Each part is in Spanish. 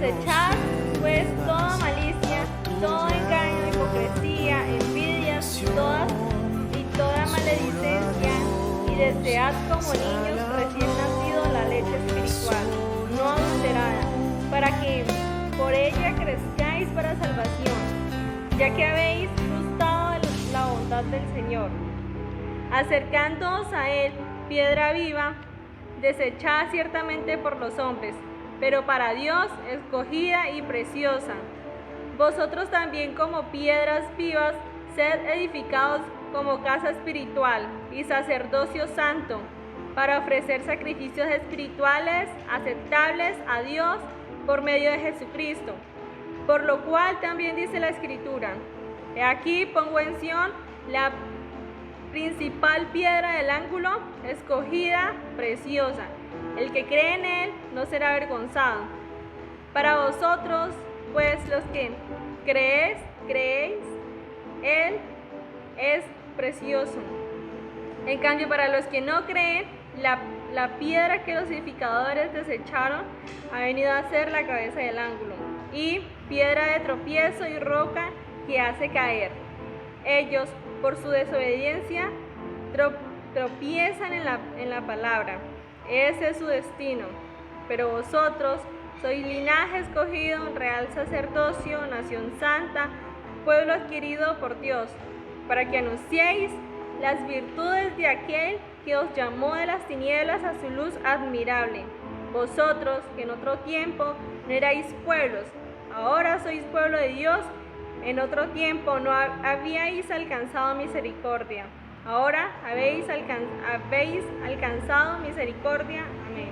Desechad pues toda malicia, todo engaño, hipocresía, envidias, toda maledicencia, y desead como niños recién nacidos la leche espiritual, no adulterada, para que por ella crezcáis para salvación, ya que habéis gustado la bondad del Señor. Acercándoos a Él, piedra viva, desechada ciertamente por los hombres, pero para Dios escogida y preciosa. Vosotros también como piedras vivas, sed edificados como casa espiritual y sacerdocio santo, para ofrecer sacrificios espirituales aceptables a Dios por medio de Jesucristo. Por lo cual también dice la Escritura: He aquí pongo en Sión la principal piedra del ángulo, escogida, preciosa. El que cree en Él no será avergonzado. Para vosotros, pues los que creéis, Él es precioso. En cambio, para los que no creen, la piedra que los edificadores desecharon ha venido a ser la cabeza del ángulo, y piedra de tropiezo y roca que hace caer. Ellos, por su desobediencia, tropiezan en la palabra. Ese es su destino. Pero vosotros sois linaje escogido, real sacerdocio, nación santa, pueblo adquirido por Dios, para que anunciéis las virtudes de aquel que os llamó de las tinieblas a su luz admirable. Vosotros, que en otro tiempo no erais pueblos, ahora sois pueblo de Dios. En otro tiempo no habíais alcanzado misericordia, ahora habéis alcanzado misericordia. Amén.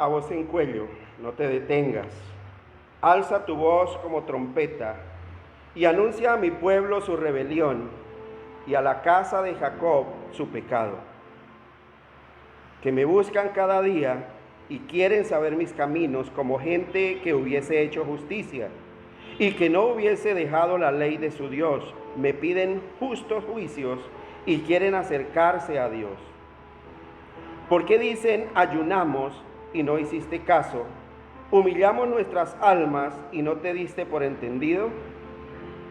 a voz en cuello, no te detengas. Alza tu voz como trompeta y anuncia a mi pueblo su rebelión y a la casa de Jacob su pecado. Que me buscan cada día y quieren saber mis caminos como gente que hubiese hecho justicia y que no hubiese dejado la ley de su Dios. Me piden justos juicios y quieren acercarse a Dios. ¿Por qué dicen ayunamos y no hiciste caso? Humillamos nuestras almas y no te diste por entendido.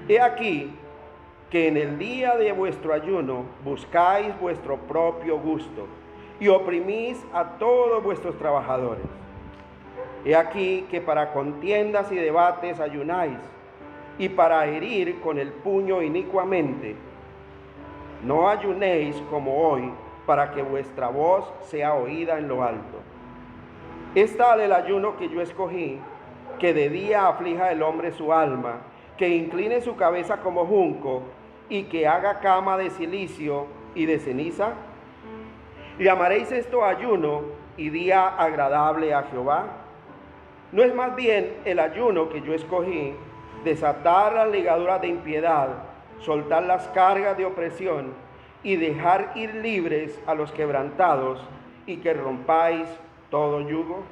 He aquí que en el día de vuestro ayuno buscáis vuestro propio gusto y oprimís a todos vuestros trabajadores. He aquí que para contiendas y debates ayunáis, y para herir con el puño inicuamente. No ayunéis como hoy, para que vuestra voz sea oída en lo alto. Es tal el ayuno que yo escogí, que de día aflija el hombre su alma, que incline su cabeza como junco, y que haga cama de cilicio y de ceniza. ¿Llamaréis esto ayuno y día agradable a Jehová? ¿No es más bien el ayuno que yo escogí, desatar las ligaduras de impiedad, soltar las cargas de opresión y dejar ir libres a los quebrantados y que rompáis todo yugo?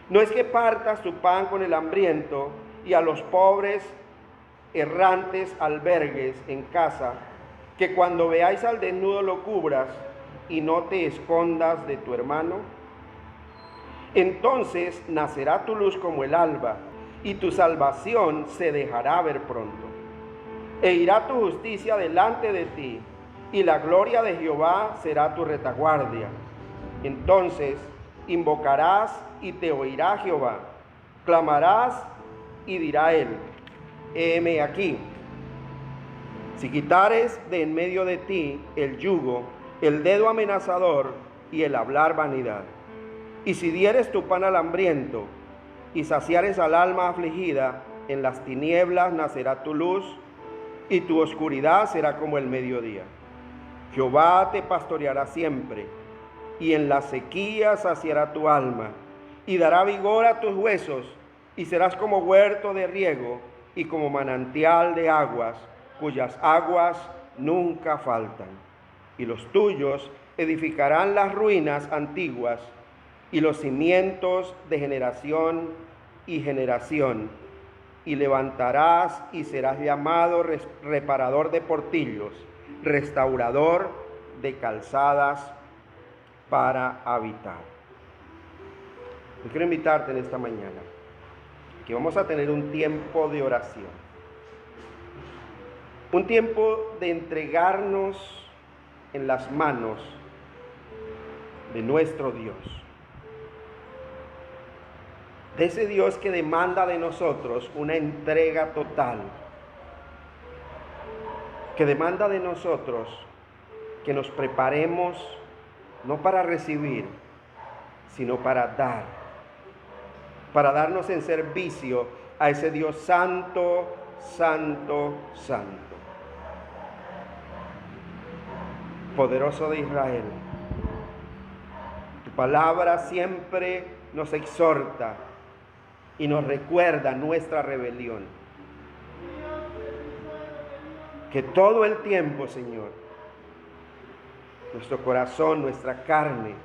¿No es que partas tu pan con el hambriento y a los pobres errantes albergues en casa, que cuando veáis al desnudo lo cubras y no te escondas de tu hermano? Entonces nacerá tu luz como el alba, y tu salvación se dejará ver pronto. E irá tu justicia delante de ti, y la gloria de Jehová será tu retaguardia. Entonces invocarás y te oirá Jehová, clamarás y dirá él: heme aquí. Si quitares de en medio de ti el yugo, el dedo amenazador y el hablar vanidad, y si dieres tu pan al hambriento y saciares al alma afligida, en las tinieblas nacerá tu luz y tu oscuridad será como el mediodía. Jehová te pastoreará siempre, y en la sequía saciará tu alma, y dará vigor a tus huesos, y serás como huerto de riego, y como manantial de aguas, cuyas aguas nunca faltan. Y los tuyos edificarán las ruinas antiguas, y los cimientos de generación y generación. Y levantarás y serás llamado reparador de portillos, restaurador de calzadas para habitar. Yo quiero invitarte en esta mañana que vamos a tener un tiempo de oración, un tiempo de entregarnos en las manos de nuestro Dios, de ese Dios que demanda de nosotros una entrega total, que demanda de nosotros que nos preparemos no para recibir, sino para dar, para darnos en servicio a ese Dios santo, santo, santo, poderoso de Israel. Tu palabra siempre nos exhorta y nos recuerda nuestra rebelión. Que todo el tiempo, Señor, nuestro corazón, nuestra carne,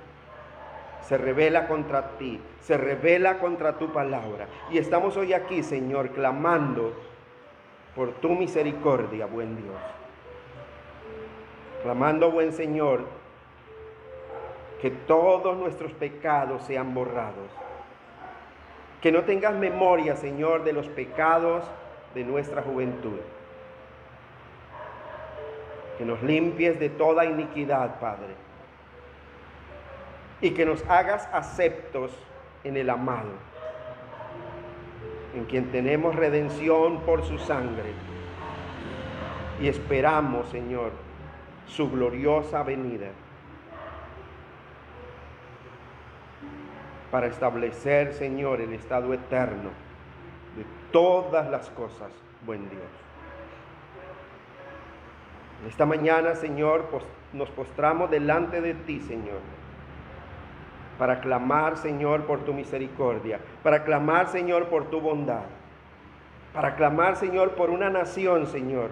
se rebela contra ti, se rebela contra tu palabra. Y estamos hoy aquí, Señor, clamando por tu misericordia, buen Dios. Clamando, buen Señor, que todos nuestros pecados sean borrados. Que no tengas memoria, Señor, de los pecados de nuestra juventud. Que nos limpies de toda iniquidad, Padre. Y que nos hagas aceptos en el amado, en quien tenemos redención por su sangre. Y esperamos, Señor, su gloriosa venida para establecer, Señor, el estado eterno de todas las cosas, buen Dios. Esta mañana, Señor, nos postramos delante de ti, Señor, para clamar, Señor, por tu misericordia, para clamar, Señor, por tu bondad, para clamar, Señor, por una nación, Señor,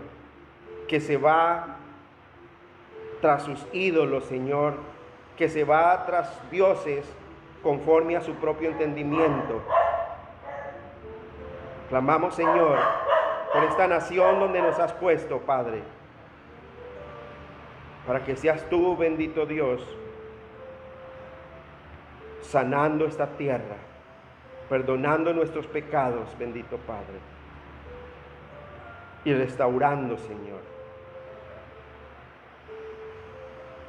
que se va tras sus ídolos, Señor, que se va tras dioses conforme a su propio entendimiento. Clamamos, Señor, por esta nación donde nos has puesto, Padre, para que seas tú, bendito Dios, sanando esta tierra, perdonando nuestros pecados, bendito Padre, y restaurando, Señor.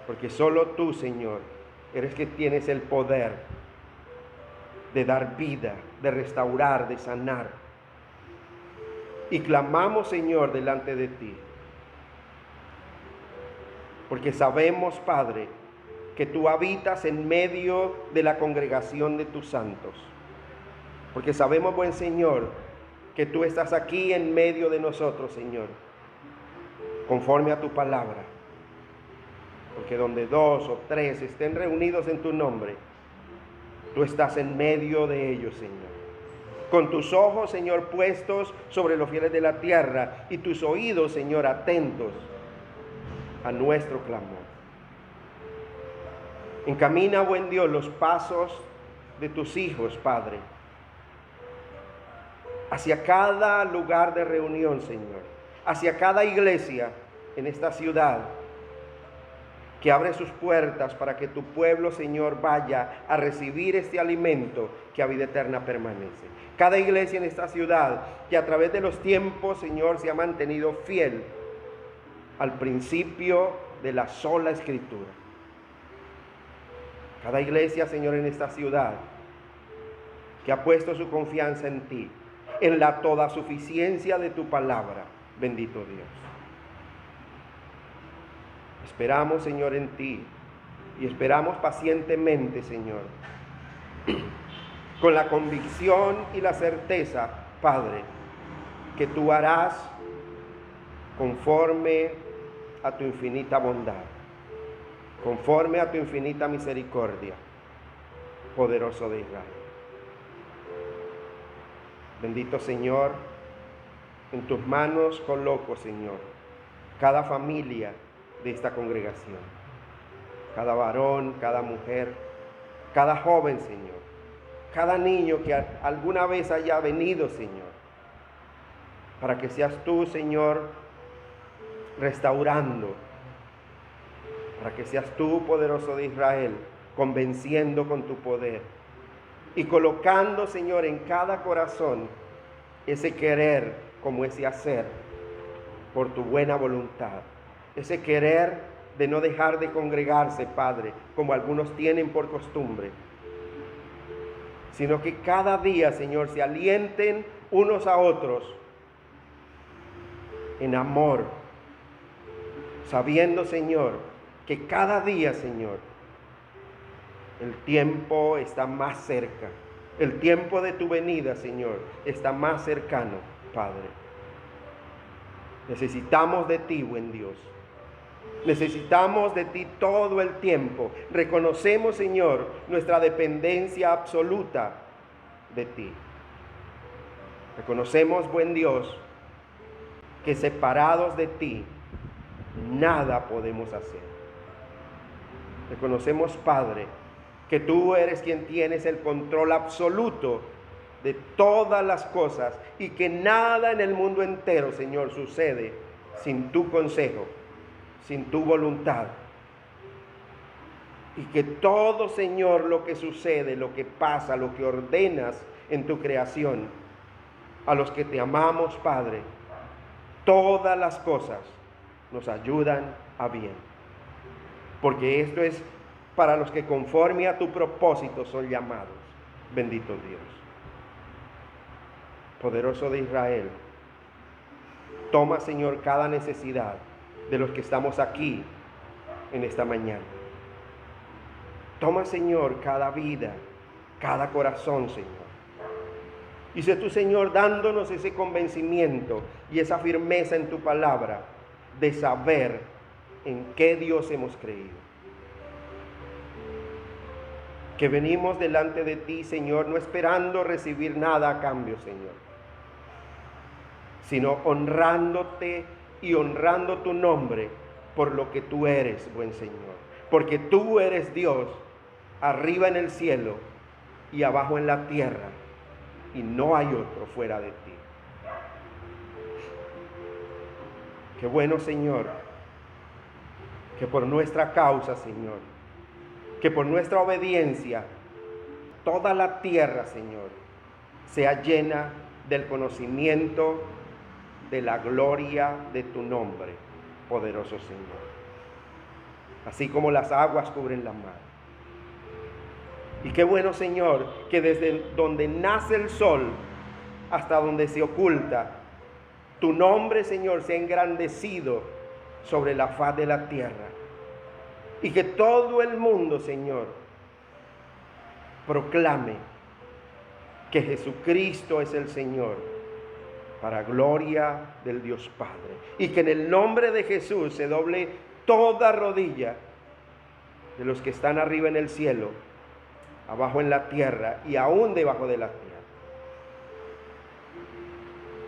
Porque solo tú, Señor, eres que tienes el poder de dar vida, de restaurar, de sanar. Y clamamos, Señor, delante de ti, porque sabemos, Padre, que tú habitas en medio de la congregación de tus santos. Porque sabemos, buen Señor, que tú estás aquí en medio de nosotros, Señor, conforme a tu palabra. Porque donde 2 o 3 estén reunidos en tu nombre, tú estás en medio de ellos, Señor. Con tus ojos, Señor, puestos sobre los fieles de la tierra y tus oídos, Señor, atentos a nuestro clamor. Encamina, buen Dios, los pasos de tus hijos, Padre, hacia cada lugar de reunión, Señor, hacia cada iglesia en esta ciudad, que abre sus puertas para que tu pueblo, Señor, vaya a recibir este alimento que a vida eterna permanece. Cada iglesia en esta ciudad que a través de los tiempos, Señor, se ha mantenido fiel al principio de la sola Escritura. Cada iglesia, Señor, en esta ciudad que ha puesto su confianza en ti, en la toda suficiencia de tu palabra, bendito Dios. Esperamos, Señor, en ti y esperamos pacientemente, Señor, con la convicción y la certeza, Padre, que tú harás conforme a tu infinita bondad, conforme a tu infinita misericordia, poderoso de Israel. Bendito Señor, en tus manos coloco, Señor, cada familia de esta congregación, cada varón, cada mujer, cada joven, Señor, cada niño que alguna vez haya venido, Señor, para que seas tú, Señor, restaurando, para que seas tú, poderoso de Israel, convenciendo con tu poder y colocando, Señor, en cada corazón ese querer como ese hacer por tu buena voluntad. Ese querer de no dejar de congregarse, Padre, como algunos tienen por costumbre, sino que cada día, Señor, se alienten unos a otros en amor, sabiendo, Señor, que cada día, Señor, el tiempo está más cerca. El tiempo de tu venida, Señor, está más cercano, Padre. Necesitamos de ti, buen Dios. Necesitamos de ti todo el tiempo. Reconocemos, Señor, nuestra dependencia absoluta de ti. Reconocemos, buen Dios, que separados de ti, nada podemos hacer. Reconocemos, Padre, que tú eres quien tienes el control absoluto de todas las cosas y que nada en el mundo entero, Señor, sucede sin tu consejo, sin tu voluntad. Y que todo, Señor, lo que sucede, lo que pasa, lo que ordenas en tu creación, a los que te amamos, Padre, todas las cosas nos ayudan a bien. Porque esto es para los que conforme a tu propósito son llamados. Bendito Dios. Poderoso de Israel, toma, Señor, cada necesidad de los que estamos aquí en esta mañana. Toma, Señor, cada vida, cada corazón, Señor. Y sé tú, Señor, dándonos ese convencimiento y esa firmeza en tu palabra de saber en qué Dios hemos creído. que venimos delante de ti, Señor, no esperando recibir nada a cambio, Señor, sino honrándote y honrando tu nombre por lo que tú eres, buen Señor. Porque tú eres Dios, arriba en el cielo y abajo en la tierra, y no hay otro fuera de ti. Qué bueno, Señor, que por nuestra causa, Señor, que por nuestra obediencia, toda la tierra, Señor, sea llena del conocimiento de la gloria de tu nombre, poderoso Señor. Así como las aguas cubren la mar. Y qué bueno, Señor, que desde donde nace el sol hasta donde se oculta, tu nombre, Señor, sea engrandecido sobre la faz de la tierra. Y que todo el mundo, Señor, proclame que Jesucristo es el Señor, para gloria del Dios Padre. Y que en el nombre de Jesús se doble toda rodilla de los que están arriba en el cielo, abajo en la tierra y aún debajo de la tierra.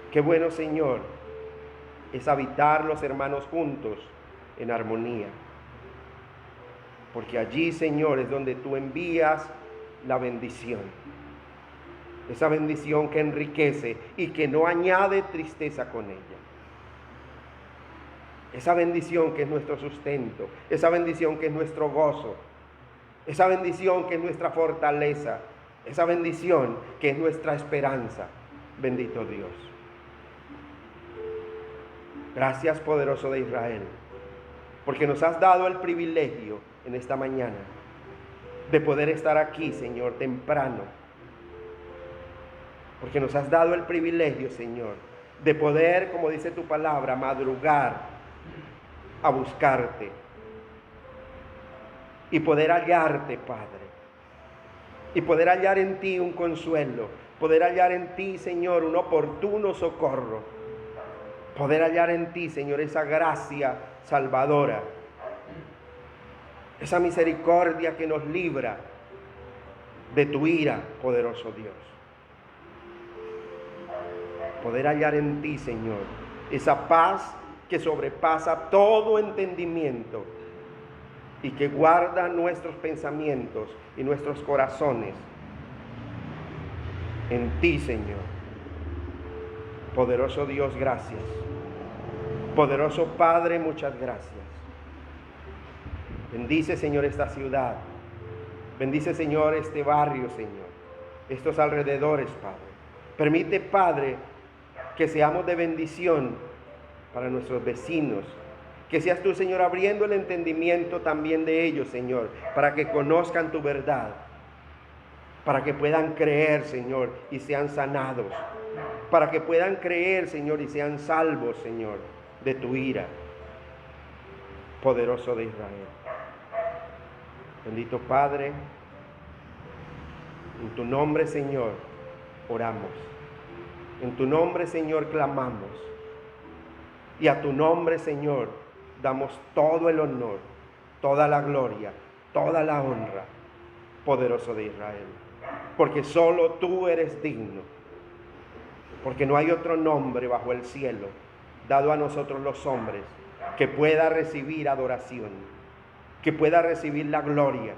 Qué bueno, Señor, es habitar los hermanos juntos en armonía. Porque allí, Señor, es donde tú envías la bendición. Esa bendición que enriquece y que no añade tristeza con ella. Esa bendición que es nuestro sustento, esa bendición que es nuestro gozo, esa bendición que es nuestra fortaleza, esa bendición que es nuestra esperanza. Bendito Dios. Gracias, poderoso de Israel, porque nos has dado el privilegio en esta mañana de poder estar aquí, Señor, temprano. Porque nos has dado el privilegio, Señor, de poder, como dice tu palabra, madrugar a buscarte y poder hallarte, Padre, y poder hallar en ti un consuelo, poder hallar en ti, Señor, un oportuno socorro, poder hallar en ti, Señor, esa gracia salvadora, esa misericordia que nos libra de tu ira, poderoso Dios. Poder hallar en ti, Señor, esa paz que sobrepasa todo entendimiento y que guarda nuestros pensamientos y nuestros corazones en ti, Señor. Poderoso Dios, gracias. Poderoso Padre, muchas gracias. Bendice, Señor, esta ciudad. Bendice, Señor, este barrio, Señor, estos alrededores, Padre. Permite, Padre, que seamos de bendición para nuestros vecinos. Que seas tú, Señor, abriendo el entendimiento también de ellos, Señor, para que conozcan tu verdad, para que puedan creer, Señor, y sean sanados, para que puedan creer, Señor, y sean salvos, Señor, de tu ira, poderoso de Israel. Bendito Padre, en tu nombre, Señor, oramos. En tu nombre, Señor, clamamos. Y a tu nombre, Señor, damos todo el honor, toda la gloria, toda la honra, poderoso de Israel. Porque solo tú eres digno. Porque no hay otro nombre bajo el cielo dado a nosotros los hombres que pueda recibir adoración, que pueda recibir la gloria,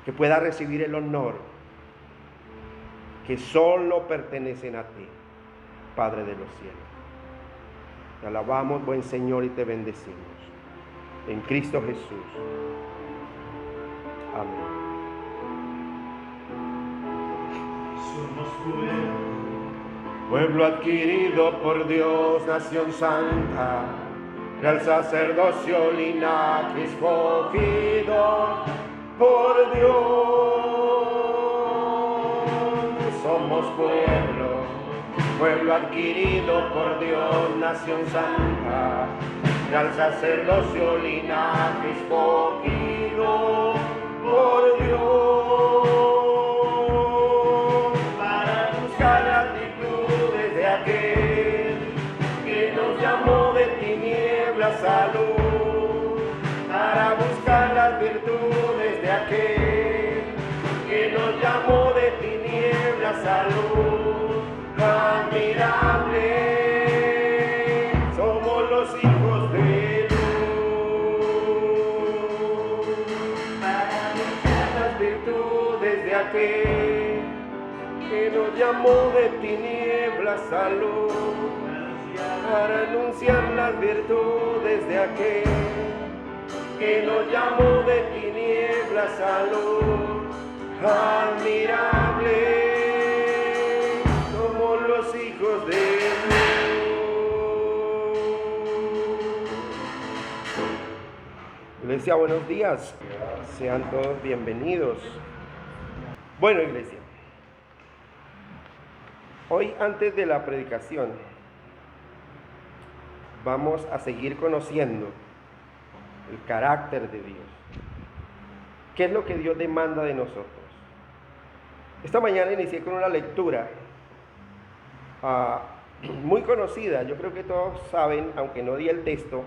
que pueda recibir el honor, que solo pertenecen a ti, Padre de los cielos. Te alabamos, buen Señor, y te bendecimos. En Cristo Jesús. Amén. Somos pueblo adquirido por Dios, nación santa, real sacerdocio, linaje escogido por Dios. Somos pueblo adquirido por Dios, nación santa, real sacerdocio, linaje escogido por Dios, para buscar las virtudes de aquel que nos llamó de tinieblas a luz, para buscar las virtudes de aquel salud admirable. Somos los hijos de luz para anunciar las virtudes de aquel que nos llamó de tinieblas a luz, para anunciar las virtudes de aquel que nos llamó de tinieblas a luz admirable. Somos los hijos de luz. Iglesia, buenos días. Sean todos bienvenidos. Bueno, iglesia, hoy antes de la predicación vamos a seguir conociendo el carácter de Dios. ¿Qué es lo que Dios demanda de nosotros? Esta mañana inicié con una lectura muy conocida. Yo creo que todos saben, aunque no di el texto,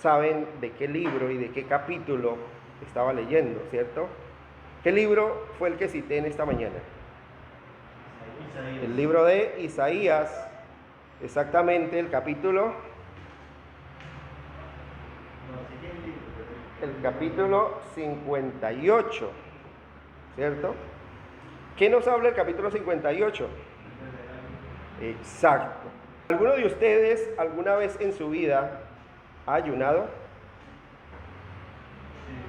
saben de qué libro y de qué capítulo estaba leyendo, ¿cierto? ¿Qué libro fue el que cité en esta mañana? El libro de Isaías, exactamente el capítulo 58, ¿cierto? ¿Qué nos habla el capítulo 58? Exacto. ¿Alguno de ustedes alguna vez en su vida ha ayunado?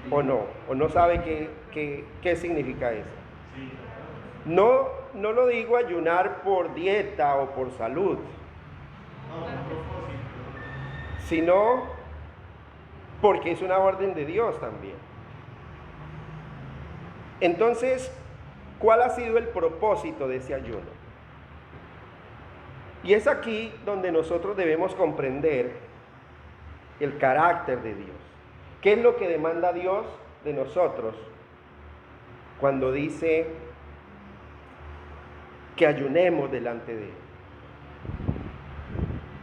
¿O no? ¿O no sabe qué significa eso? No lo digo ayunar por dieta o por salud, sino porque es una orden de Dios también. Entonces, ¿cuál ha sido el propósito de ese ayuno? Y es aquí donde nosotros debemos comprender el carácter de Dios. ¿Qué es lo que demanda Dios de nosotros cuando dice que ayunemos delante de Él?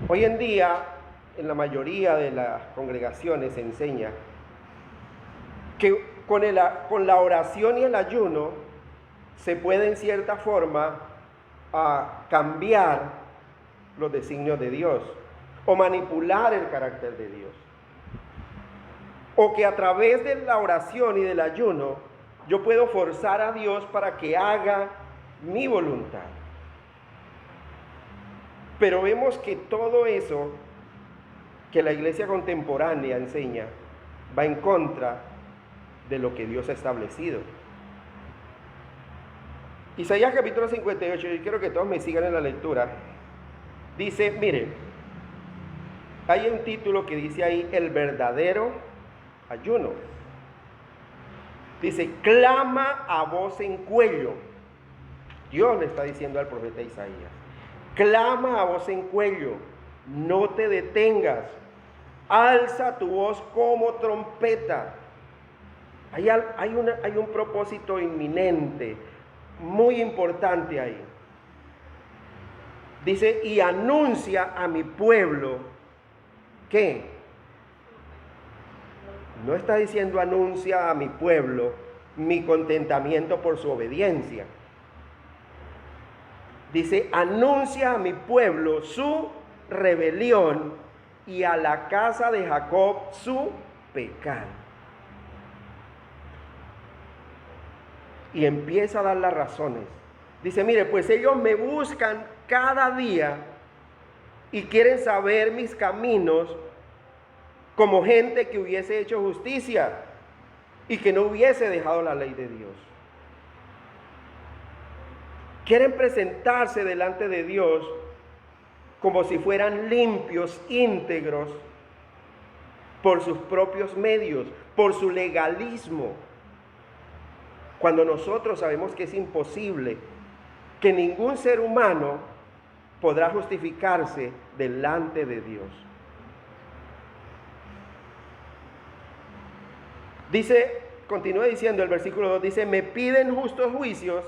Hoy en día, en la mayoría de las congregaciones se enseña que con la oración y el ayuno se puede en cierta forma cambiar los designios de Dios o manipular el carácter de Dios. O que a través de la oración y del ayuno yo puedo forzar a Dios para que haga mi voluntad. Pero vemos que todo eso que la iglesia contemporánea enseña va en contra de lo que Dios ha establecido. Isaías capítulo 58, yo quiero que todos me sigan en la lectura. Dice, mire, hay un título que dice ahí, el verdadero ayuno. Dice, clama a voz en cuello. Dios le está diciendo al profeta Isaías, clama a voz en cuello, no te detengas, alza tu voz como trompeta. Hay un propósito inminente, muy importante ahí. Dice, y anuncia a mi pueblo, ¿qué? No está diciendo anuncia a mi pueblo mi contentamiento por su obediencia. Dice, anuncia a mi pueblo su rebelión y a la casa de Jacob su pecado. Y empieza a dar las razones. Dice, mire, pues ellos me buscan cada día y quieren saber mis caminos como gente que hubiese hecho justicia y que no hubiese dejado la ley de Dios. Quieren presentarse delante de Dios como si fueran limpios, íntegros, por sus propios medios, por su legalismo. Cuando nosotros sabemos que es imposible, que ningún ser humano podrá justificarse delante de Dios. Dice, continúa diciendo el versículo 2, dice, me piden justos juicios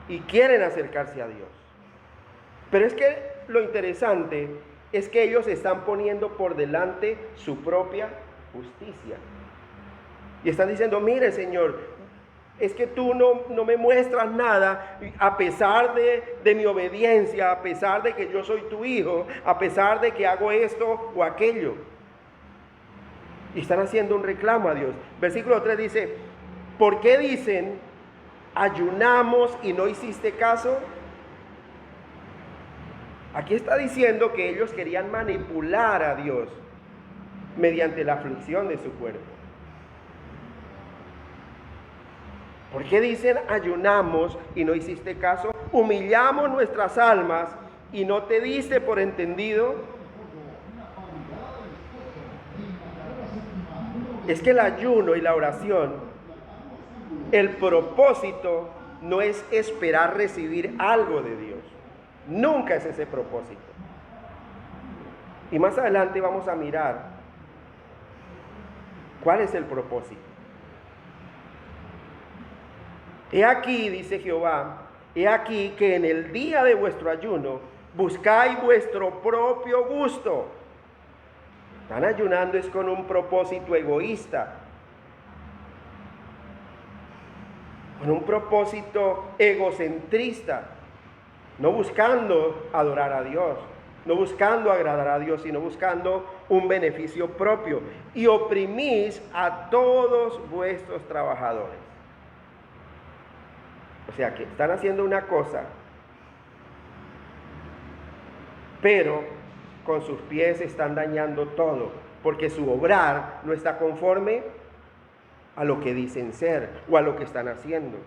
y quieren acercarse a Dios. Pero es que lo interesante es que ellos están poniendo por delante su propia justicia. Y están diciendo, mire Señor, es que tú no me muestras nada a pesar de mi obediencia, a pesar de que yo soy tu hijo, a pesar de que hago esto o aquello. Y están haciendo un reclamo a Dios. Versículo 3 dice, ¿por qué dicen, ayunamos y no hiciste caso? Aquí está diciendo que ellos querían manipular a Dios mediante la aflicción de su cuerpo. ¿Por qué dicen ayunamos y no hiciste caso? Humillamos nuestras almas y no te diste por entendido. Es que el ayuno y la oración, el propósito no es esperar recibir algo de Dios. Nunca es ese propósito. Y más adelante vamos a mirar cuál es el propósito. He aquí, dice Jehová, he aquí que en el día de vuestro ayuno buscáis vuestro propio gusto. Están ayunando es con un propósito egoísta, con un propósito egocentrista, no buscando adorar a Dios, no buscando agradar a Dios, sino buscando un beneficio propio. Y oprimís a todos vuestros trabajadores. O sea que están haciendo una cosa, pero con sus pies están dañando todo, porque su obrar no está conforme a lo que dicen ser o a lo que están haciendo.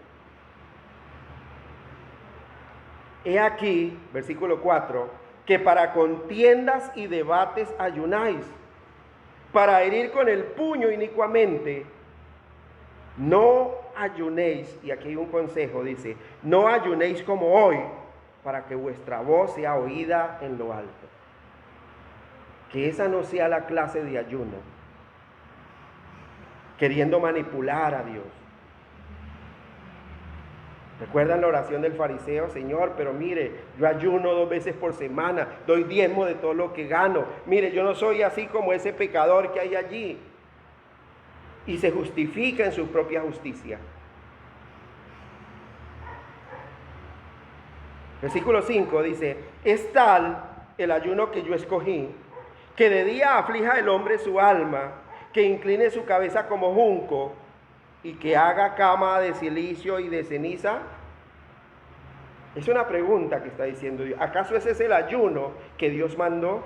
He aquí, versículo 4, que para contiendas y debates ayunáis, para herir con el puño inicuamente. No ayunéis, y aquí hay un consejo, dice, no ayunéis como hoy, para que vuestra voz sea oída en lo alto. Que esa no sea la clase de ayuno, queriendo manipular a Dios. ¿Recuerdan la oración del fariseo? Señor, pero mire, yo ayuno 2 veces por semana, doy diezmo de todo lo que gano. Mire, yo no soy así como ese pecador que hay allí. Y se justifica en su propia justicia. Versículo 5 dice, es tal el ayuno que yo escogí, que de día aflija el hombre su alma, que incline su cabeza como junco, y que haga cama de silicio y de ceniza. Es una pregunta que está diciendo Dios. ¿Acaso ese es el ayuno que Dios mandó?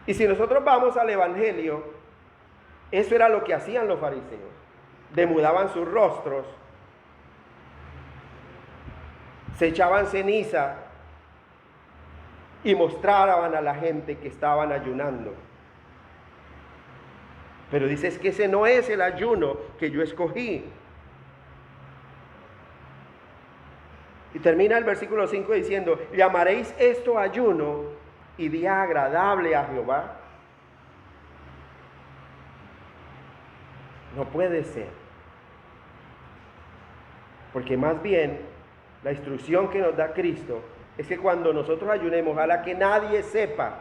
Y si nosotros vamos al Evangelio, eso era lo que hacían los fariseos. Demudaban sus rostros, se echaban ceniza y mostraban a la gente que estaban ayunando. Pero dices que ese no es el ayuno que yo escogí. Y termina el versículo 5 diciendo, llamaréis esto ayuno y día agradable a Jehová. No puede ser. Porque más bien la instrucción que nos da Cristo es que cuando nosotros ayunemos, ojalá que nadie sepa,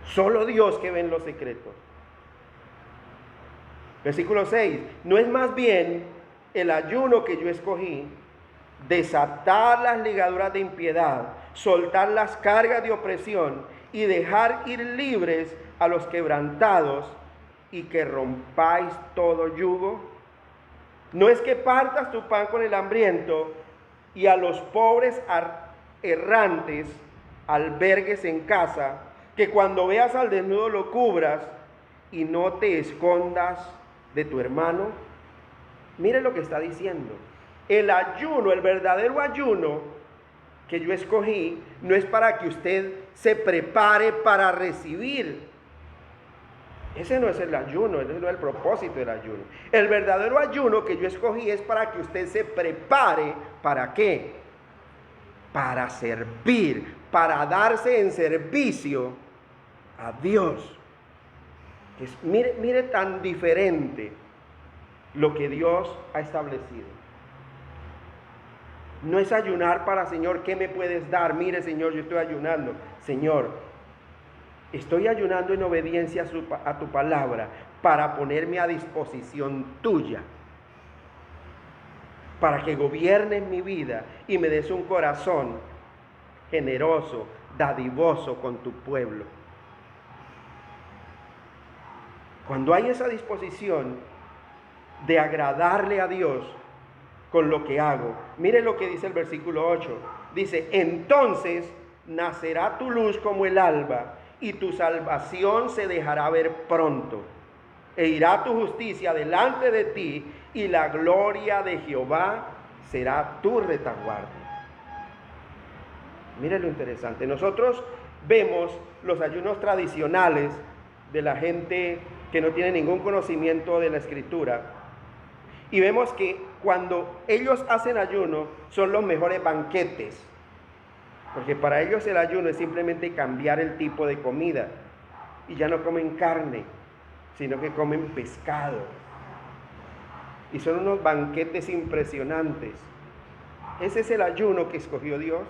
solo Dios que ve en los secretos. Versículo 6, no es más bien el ayuno que yo escogí, desatar las ligaduras de impiedad, soltar las cargas de opresión y dejar ir libres a los quebrantados y que rompáis todo yugo. No es que partas tu pan con el hambriento y a los pobres errantes albergues en casa, que cuando veas al desnudo lo cubras y no te escondas de tu hermano. Mire lo que está diciendo. El ayuno, el verdadero ayuno que yo escogí, no es para que usted se prepare para recibir. Ese no es el ayuno, ese no es el propósito del ayuno. El verdadero ayuno que yo escogí es para que usted se prepare, ¿para qué? Para servir, para darse en servicio a Dios. Mire tan diferente lo que Dios ha establecido. No es ayunar para, Señor, ¿qué me puedes dar? Mire, Señor, yo estoy ayunando. Señor, estoy ayunando en obediencia a tu palabra para ponerme a disposición tuya. para que gobiernes mi vida y me des un corazón generoso, dadivoso con tu pueblo. Cuando hay esa disposición de agradarle a Dios con lo que hago, mire lo que dice el versículo 8. Dice, entonces nacerá tu luz como el alba y tu salvación se dejará ver pronto. E irá tu justicia delante de ti y la gloria de Jehová será tu retaguardia. Mire lo interesante. Nosotros vemos los ayunos tradicionales de la gente que no tiene ningún conocimiento de la Escritura. Y vemos que cuando ellos hacen ayuno son los mejores banquetes. Porque para ellos el ayuno es simplemente cambiar el tipo de comida. Y ya no comen carne, sino que comen pescado. Y son unos banquetes impresionantes. Ese es el ayuno que escogió Dios.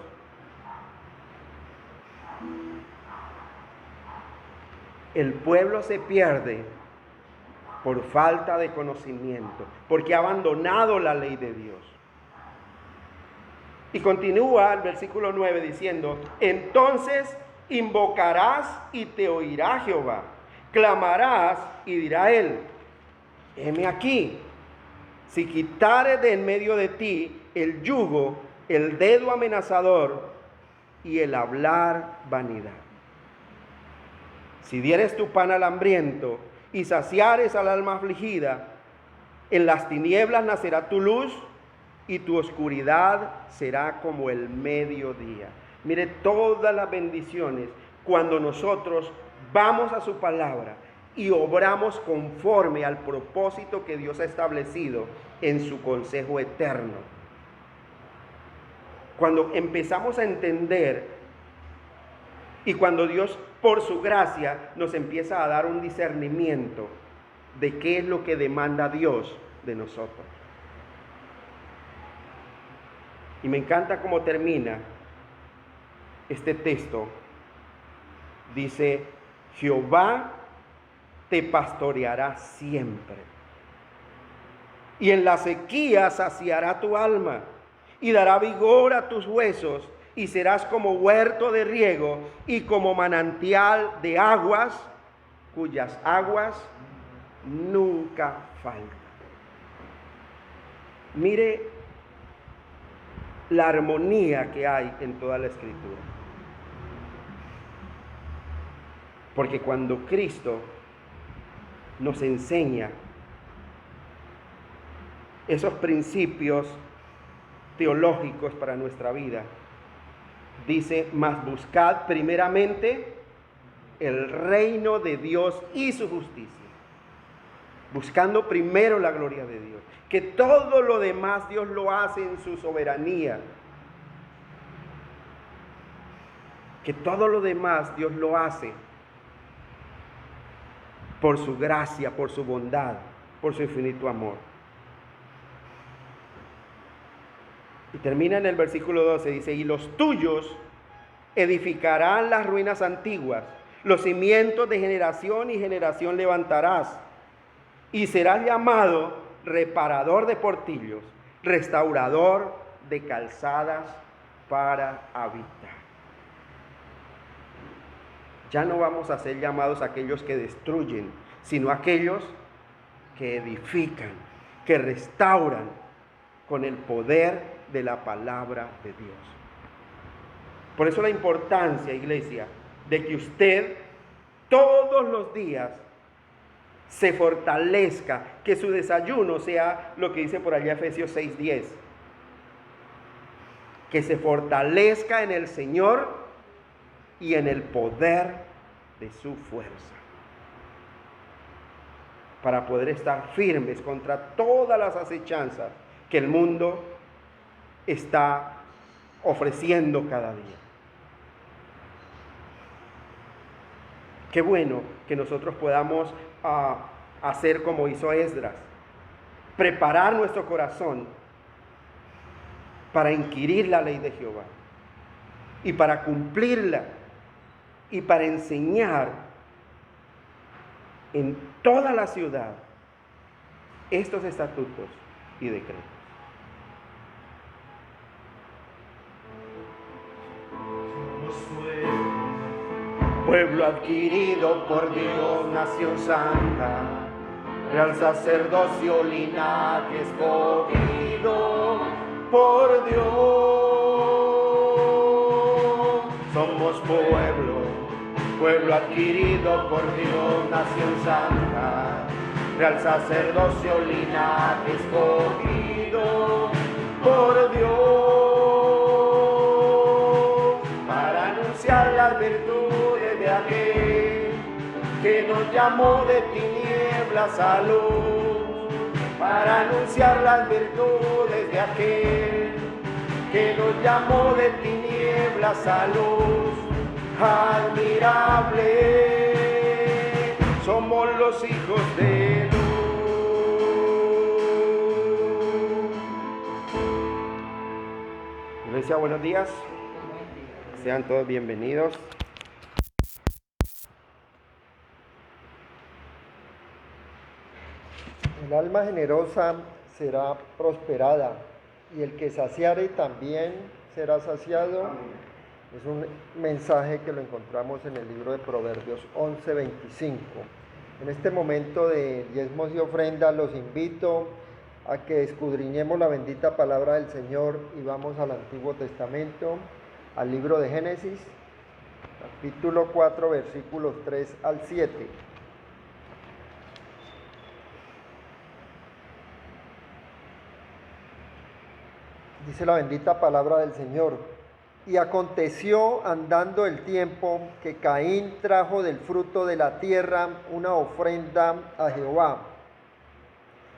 El pueblo se pierde por falta de conocimiento, porque ha abandonado la ley de Dios. Y continúa el versículo 9 diciendo, entonces invocarás y te oirá Jehová, clamarás y dirá él, heme aquí, si quitares de en medio de ti el yugo, el dedo amenazador y el hablar vanidad. Si dieres tu pan al hambriento y saciares al alma afligida, en las tinieblas nacerá tu luz y tu oscuridad será como el mediodía. Mire todas las bendiciones cuando nosotros vamos a su palabra y obramos conforme al propósito que Dios ha establecido en su consejo eterno. Cuando empezamos a entender y cuando Dios, por su gracia, nos empieza a dar un discernimiento de qué es lo que demanda Dios de nosotros. Y me encanta cómo termina este texto. Dice, Jehová te pastoreará siempre. Y en la sequía saciará tu alma y dará vigor a tus huesos. Y serás como huerto de riego y como manantial de aguas, cuyas aguas nunca faltan. Mire la armonía que hay en toda la Escritura. Porque cuando Cristo nos enseña esos principios teológicos para nuestra vida, dice, mas buscad primeramente el reino de Dios y su justicia. Buscando primero la gloria de Dios. Que todo lo demás Dios lo hace en su soberanía. Que todo lo demás Dios lo hace por su gracia, por su bondad, por su infinito amor. Y termina en el versículo 12, dice, y los tuyos edificarán las ruinas antiguas, los cimientos de generación y generación levantarás, y serás llamado reparador de portillos, restaurador de calzadas para habitar. Ya no vamos a ser llamados aquellos que destruyen, sino aquellos que edifican, que restauran con el poder de la palabra de Dios. Por eso la importancia, iglesia, de que usted todos los días se fortalezca, que su desayuno sea lo que dice por allá Efesios 6:10, que se fortalezca en el Señor y en el poder de su fuerza, para poder estar firmes contra todas las acechanzas que el mundo está ofreciendo cada día. Qué bueno que nosotros podamos hacer como hizo Esdras, preparar nuestro corazón para inquirir la ley de Jehová y para cumplirla y para enseñar en toda la ciudad estos estatutos y decretos. pueblo adquirido por Dios, nación santa, real sacerdocio, linaje escogido por Dios. Somos pueblo adquirido por Dios, nación santa, real sacerdocio, linaje escogido por Dios, para anunciar las virtudes de aquel que nos llamó de tinieblas a luz, para anunciar las virtudes de aquel que nos llamó de tinieblas a luz. Admirable, somos los hijos de luz. Iglesia, buenos días. Sean todos bienvenidos. El alma generosa será prosperada, y el que saciare también será saciado. Es un mensaje que lo encontramos en el libro de Proverbios 11:25. En este momento de diezmos y ofrendas los invito a que escudriñemos la bendita palabra del Señor y vamos al Antiguo Testamento, al libro de Génesis, capítulo 4, versículos 3 al 7. Dice la bendita palabra del Señor: y aconteció andando el tiempo que Caín trajo del fruto de la tierra una ofrenda a Jehová.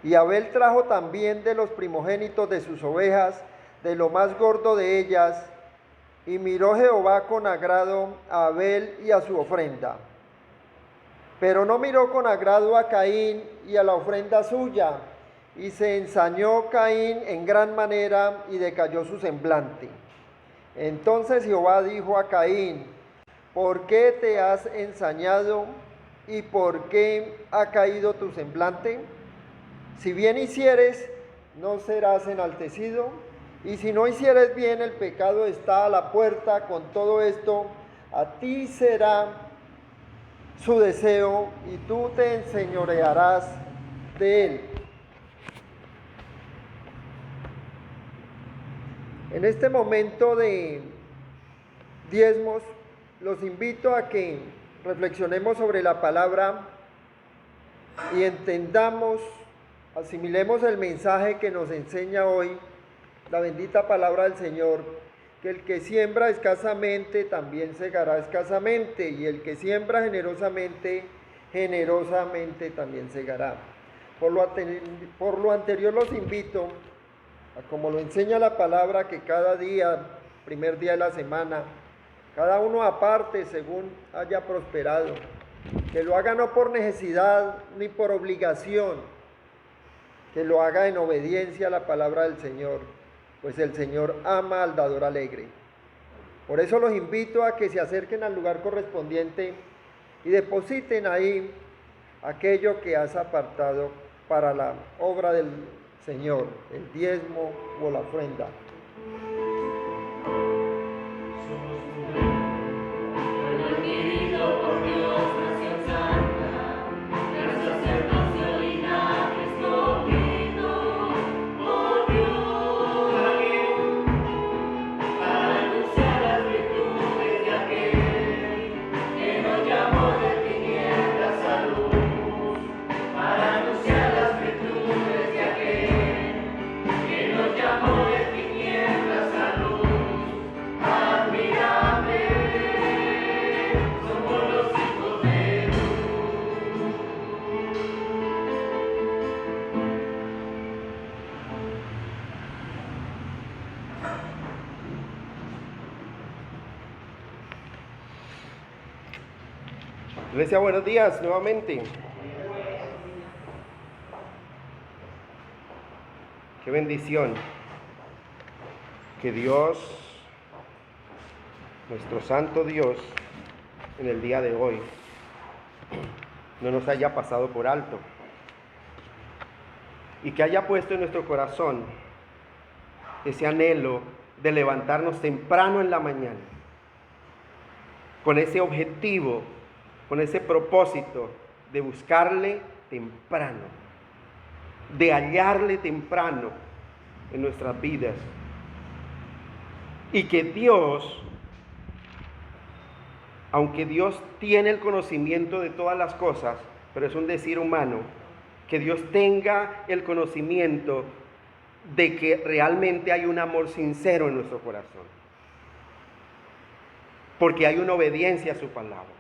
Y Abel trajo también de los primogénitos de sus ovejas, de lo más gordo de ellas. Y miró Jehová con agrado a Abel y a su ofrenda. Pero no miró con agrado a Caín y a la ofrenda suya. Y se ensañó Caín en gran manera y decayó su semblante. Entonces Jehová dijo a Caín: ¿por qué te has ensañado y por qué ha caído tu semblante? Si bien hicieres, no serás enaltecido, y si no hicieres bien, el pecado está a la puerta. Con todo esto, a ti será su deseo, y tú te enseñorearás de él. En este momento de diezmos, los invito a que reflexionemos sobre la palabra y entendamos, asimilemos el mensaje que nos enseña hoy la bendita palabra del Señor, que el que siembra escasamente también segará escasamente, y el que siembra generosamente, generosamente también segará. Por lo anterior los invito a, como lo enseña la palabra, que cada día, primer día de la semana, cada uno aparte según haya prosperado, que lo haga no por necesidad ni por obligación, que lo haga en obediencia a la palabra del Señor, pues el Señor ama al dador alegre. Por eso los invito a que se acerquen al lugar correspondiente y depositen ahí aquello que has apartado para la obra del Señor, el diezmo o la ofrenda. Iglesia, buenos días nuevamente. Qué bendición que Dios, nuestro santo Dios, en el día de hoy no nos haya pasado por alto y que haya puesto en nuestro corazón ese anhelo de levantarnos temprano en la mañana con ese objetivo, con ese propósito de buscarle temprano, de hallarle temprano en nuestras vidas. Y que Dios, aunque Dios tiene el conocimiento de todas las cosas, pero es un decir humano, que Dios tenga el conocimiento de que realmente hay un amor sincero en nuestro corazón. Porque hay una obediencia a su palabra.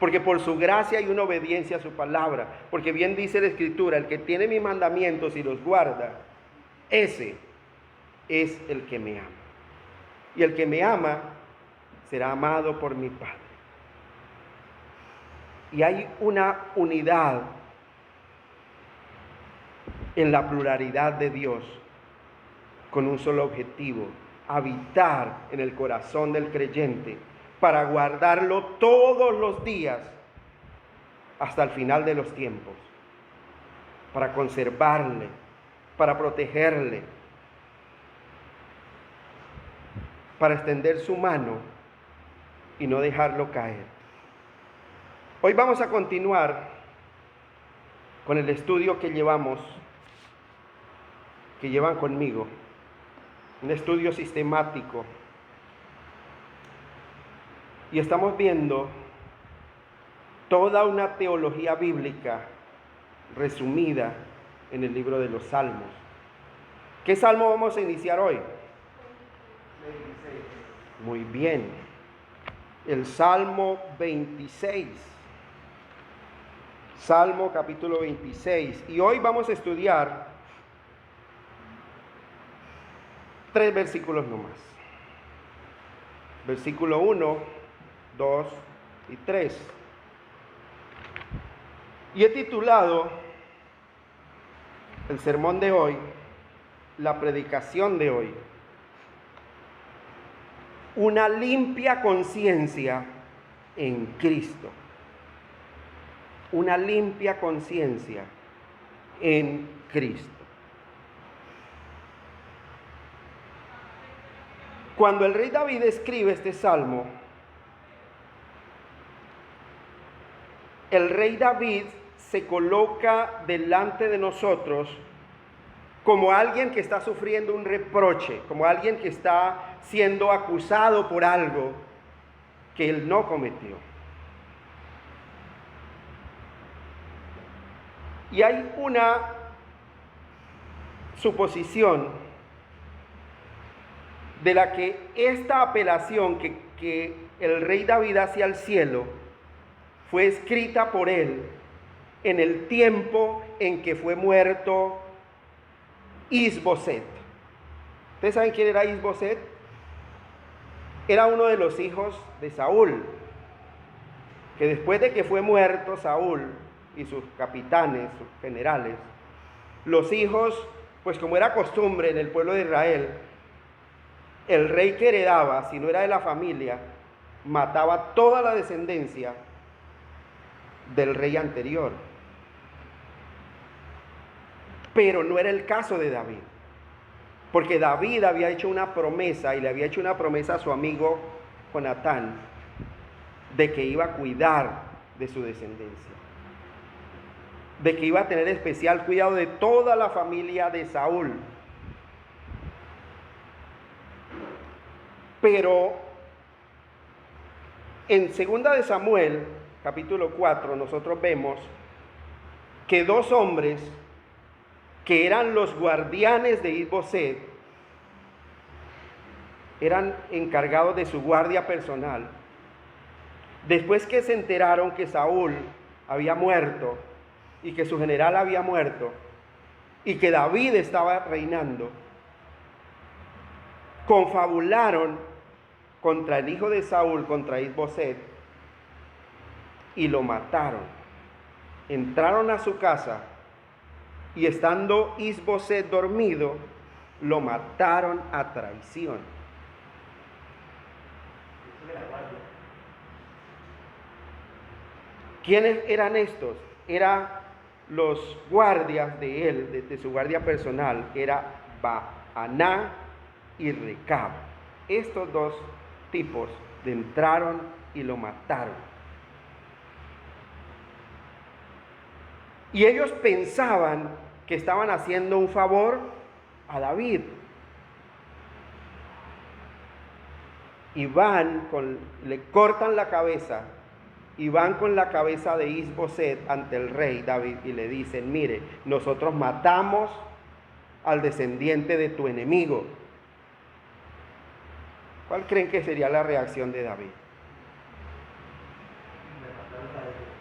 Porque por su gracia hay una obediencia a su palabra. Porque bien dice la Escritura, el que tiene mis mandamientos y los guarda, ese es el que me ama. Y el que me ama será amado por mi Padre. Y hay una unidad en la pluralidad de Dios con un solo objetivo: habitar en el corazón del creyente para guardarlo todos los días hasta el final de los tiempos, para conservarle, para protegerle, para extender su mano y no dejarlo caer. Hoy vamos a continuar con el estudio que llevan conmigo, un estudio sistemático. Y estamos viendo toda una teología bíblica resumida en el libro de los Salmos. ¿Qué salmo vamos a iniciar hoy? 26. Muy bien. El Salmo 26. Salmo capítulo 26. Y hoy vamos a estudiar 3 versículos nomás. Versículo 1, 2 y 3. Y he titulado el sermón de hoy, la predicación de hoy, una limpia conciencia en Cristo. Una limpia conciencia en Cristo. Cuando el rey David escribe este salmo, el rey David se coloca delante de nosotros como alguien que está sufriendo un reproche, como alguien que está siendo acusado por algo que él no cometió. Y hay una suposición de la que esta apelación que el rey David hace al cielo fue escrita por él en el tiempo en que fue muerto Isboset. ¿Ustedes saben quién era Isboset? Era uno de los hijos de Saúl, que después de que fue muerto Saúl y sus capitanes, sus generales, los hijos, pues como era costumbre en el pueblo de Israel, el rey que heredaba, si no era de la familia, mataba toda la descendencia del rey anterior. Pero no era el caso de David, porque David había hecho una promesa, y le había hecho una promesa a su amigo Jonatán, de que iba a cuidar de su descendencia, de que iba a tener especial cuidado de toda la familia de Saúl. Pero en 2 de Samuel, capítulo 4, nosotros vemos que 2 hombres que eran los guardianes de Isboset, eran encargados de su guardia personal. Después que se enteraron que Saúl había muerto y que su general había muerto y que David estaba reinando, confabularon contra el hijo de Saúl, contra Isboset, y lo mataron. Entraron a su casa y estando Isboset dormido, lo mataron a traición. ¿Quiénes eran estos? Eran los guardias de él, de su guardia personal, era Baana y Recab. Estos 2 tipos entraron y lo mataron. Y ellos pensaban que estaban haciendo un favor a David. Y le cortan la cabeza y van con la cabeza de Isboset ante el rey David y le dicen: mire, nosotros matamos al descendiente de tu enemigo. ¿Cuál creen que sería la reacción de David?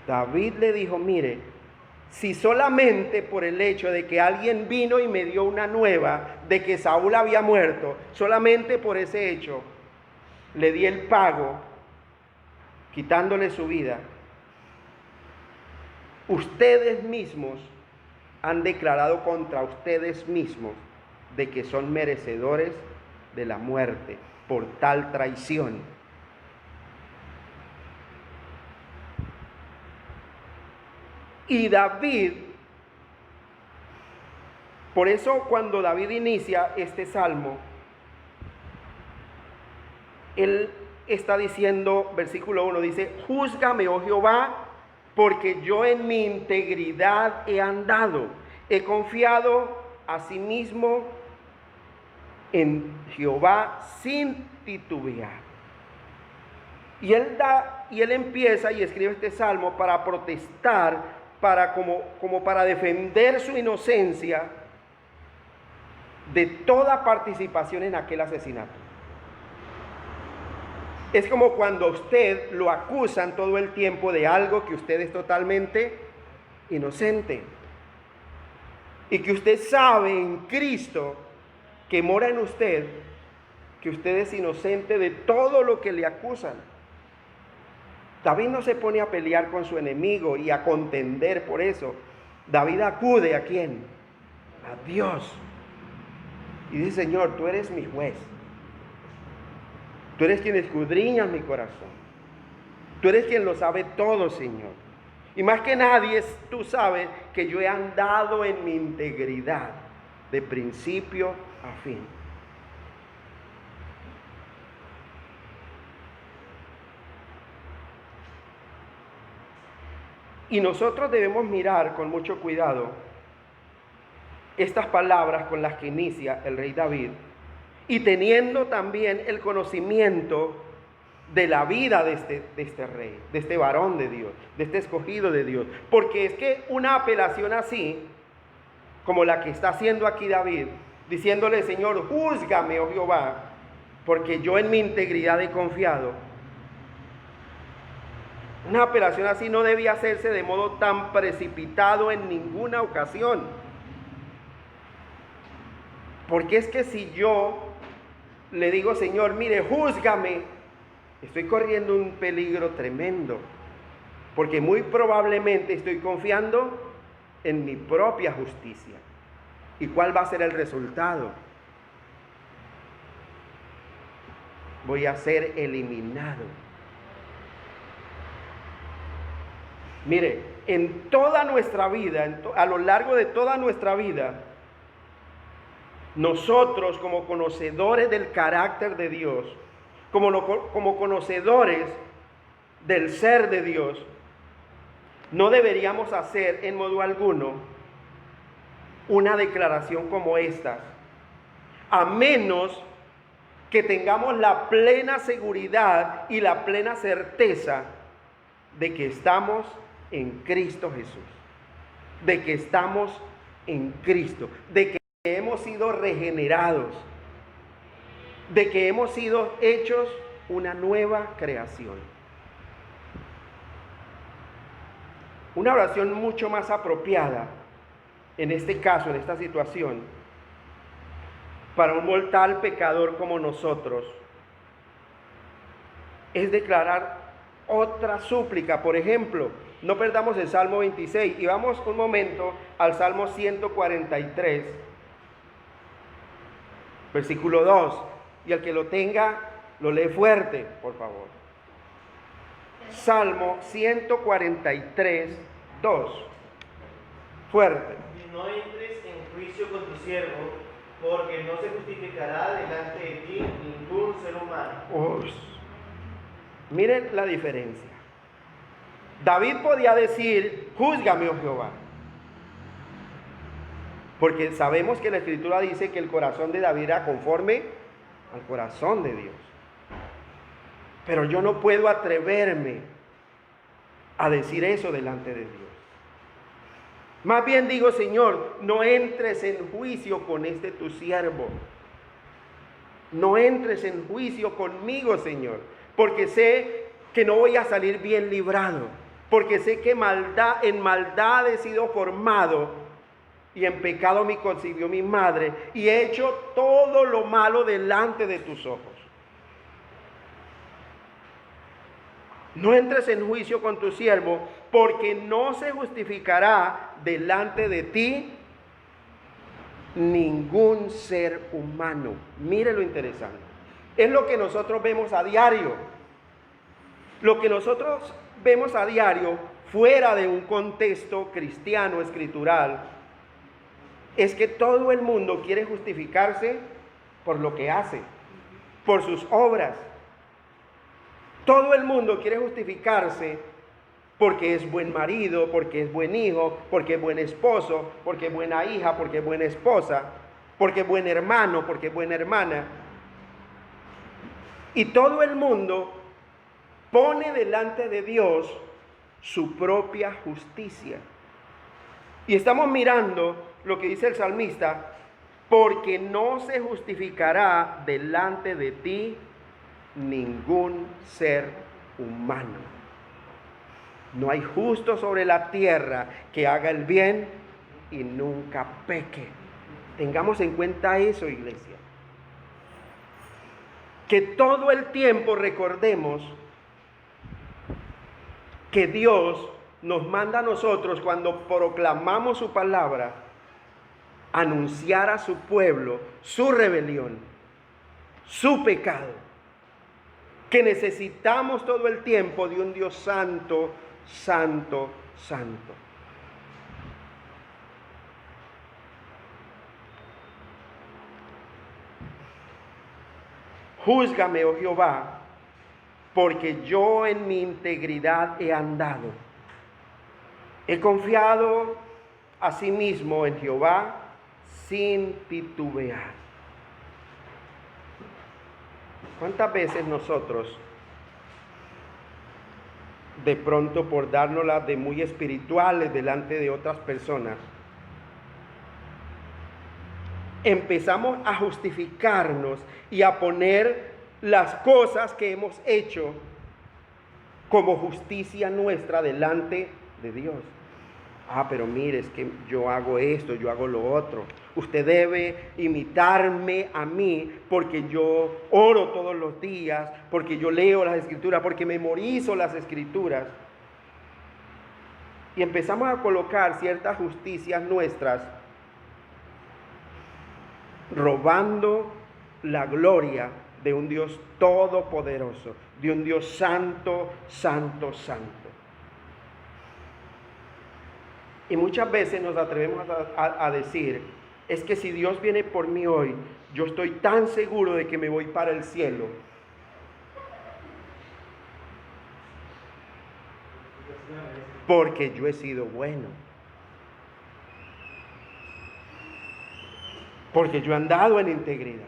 David le dijo: mire, si solamente por el hecho de que alguien vino y me dio una nueva de que Saúl había muerto, solamente por ese hecho le di el pago, quitándole su vida, ustedes mismos han declarado contra ustedes mismos de que son merecedores de la muerte por tal traición. Y David, por eso cuando David inicia este salmo, él está diciendo, versículo 1 dice: júzgame, oh Jehová, porque yo en mi integridad he andado, he confiado asimismo en Jehová sin titubear. Y él empieza y escribe este salmo para protestar, como para defender su inocencia de toda participación en aquel asesinato. Es como cuando a usted lo acusan todo el tiempo de algo que usted es totalmente inocente. Y que usted sabe en Cristo que mora en usted, que usted es inocente de todo lo que le acusan. David no se pone a pelear con su enemigo y a contender por eso. David acude ¿a quién? A Dios. Y dice: Señor, tú eres mi juez. Tú eres quien escudriña mi corazón. Tú eres quien lo sabe todo, Señor. Y más que nadie, tú sabes que yo he andado en mi integridad de principio a fin. Y nosotros debemos mirar con mucho cuidado estas palabras con las que inicia el rey David, y teniendo también el conocimiento de la vida de este rey, de este varón de Dios, de este escogido de Dios. Porque es que una apelación así, como la que está haciendo aquí David, diciéndole: Señor, júzgame, oh Jehová, porque yo en mi integridad he confiado. Una apelación así no debía hacerse de modo tan precipitado en ninguna ocasión. Porque es que si yo le digo: Señor, mire, júzgame, estoy corriendo un peligro tremendo. Porque muy probablemente estoy confiando en mi propia justicia. ¿Y cuál va a ser el resultado? Voy a ser eliminado. Mire, en toda nuestra vida, a lo largo de toda nuestra vida, nosotros como conocedores del carácter de Dios, como conocedores del ser de Dios, no deberíamos hacer en modo alguno una declaración como esta, a menos que tengamos la plena seguridad y la plena certeza de que estamos en Cristo Jesús, de que estamos en Cristo, de que hemos sido regenerados, de que hemos sido hechos una nueva creación. Una oración mucho más apropiada en este caso, en esta situación, para un mortal pecador como nosotros, es declarar otra súplica. Por ejemplo, no perdamos el Salmo 26 y vamos un momento al Salmo 143, versículo 2. Y el que lo tenga, lo lee fuerte, por favor. Salmo 143, 2. Fuerte. Y no entres en juicio con tu siervo, porque no se justificará delante de ti ningún ser humano. Miren la diferencia. David podía decir, júzgame, oh Jehová. Porque sabemos que la Escritura dice que el corazón de David era conforme al corazón de Dios. Pero yo no puedo atreverme a decir eso delante de Dios. Más bien digo, Señor, no entres en juicio con este tu siervo. No entres en juicio conmigo, Señor, porque sé que no voy a salir bien librado, porque sé que en maldad he sido formado y en pecado me concibió mi madre y he hecho todo lo malo delante de tus ojos. No entres en juicio con tu siervo, porque no se justificará delante de ti ningún ser humano. Mire lo interesante. Es lo que nosotros vemos a diario. Lo que nosotros vemos a diario, fuera de un contexto cristiano, escritural, es que todo el mundo quiere justificarse por lo que hace, por sus obras. Todo el mundo quiere justificarse porque es buen marido, porque es buen hijo, porque es buen esposo, porque es buena hija, porque es buena esposa, porque es buen hermano, porque es buena hermana. Y todo el mundo pone delante de Dios su propia justicia. Y estamos mirando lo que dice el salmista, porque no se justificará delante de ti ningún ser humano. No hay justo sobre la tierra que haga el bien y nunca peque. Tengamos en cuenta eso, iglesia. Que todo el tiempo recordemos que Dios nos manda a nosotros, cuando proclamamos su palabra, anunciar a su pueblo su rebelión, su pecado. Que necesitamos todo el tiempo de un Dios santo, santo, santo. Júzgame, oh Jehová, porque yo en mi integridad he andado. He confiado asimismo en Jehová sin titubear. ¿Cuántas veces nosotros, de pronto por dárnoslas de muy espirituales delante de otras personas, empezamos a justificarnos y a poner las cosas que hemos hecho como justicia nuestra delante de Dios? Ah, pero mire, es que yo hago esto, yo hago lo otro. Usted debe imitarme a mí porque yo oro todos los días, porque yo leo las escrituras, porque memorizo las escrituras. Y empezamos a colocar ciertas justicias nuestras, robando la gloria de un Dios todopoderoso, de un Dios santo, santo, santo. Y muchas veces nos atrevemos a decir, es que si Dios viene por mí hoy, yo estoy tan seguro de que me voy para el cielo. Porque yo he sido bueno. Porque yo he andado en integridad.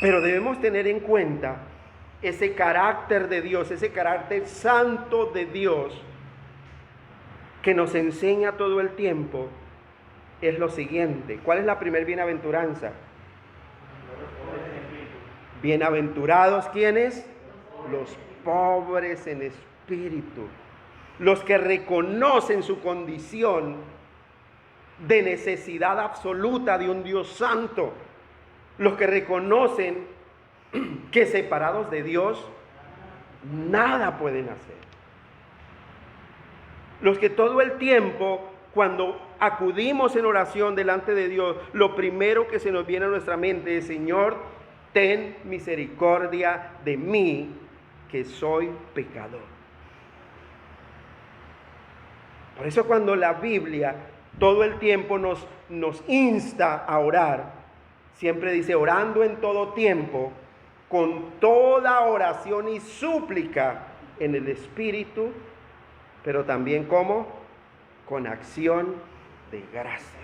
Pero debemos tener en cuenta ese carácter de Dios, ese carácter santo de Dios que nos enseña todo el tiempo. Es lo siguiente. ¿Cuál es la primer bienaventuranza? Bienaventurados, ¿quiénes? Los pobres en espíritu, los que reconocen su condición de necesidad absoluta de un Dios santo, los que reconocen que separados de Dios nada pueden hacer. Los que todo el tiempo, cuando acudimos en oración delante de Dios, lo primero que se nos viene a nuestra mente es: Señor, ten misericordia de mí, que soy pecador. Por eso cuando la Biblia todo el tiempo nos insta a orar, siempre dice, orando en todo tiempo, con toda oración y súplica en el Espíritu, pero también ¿cómo? Con acción de gracias.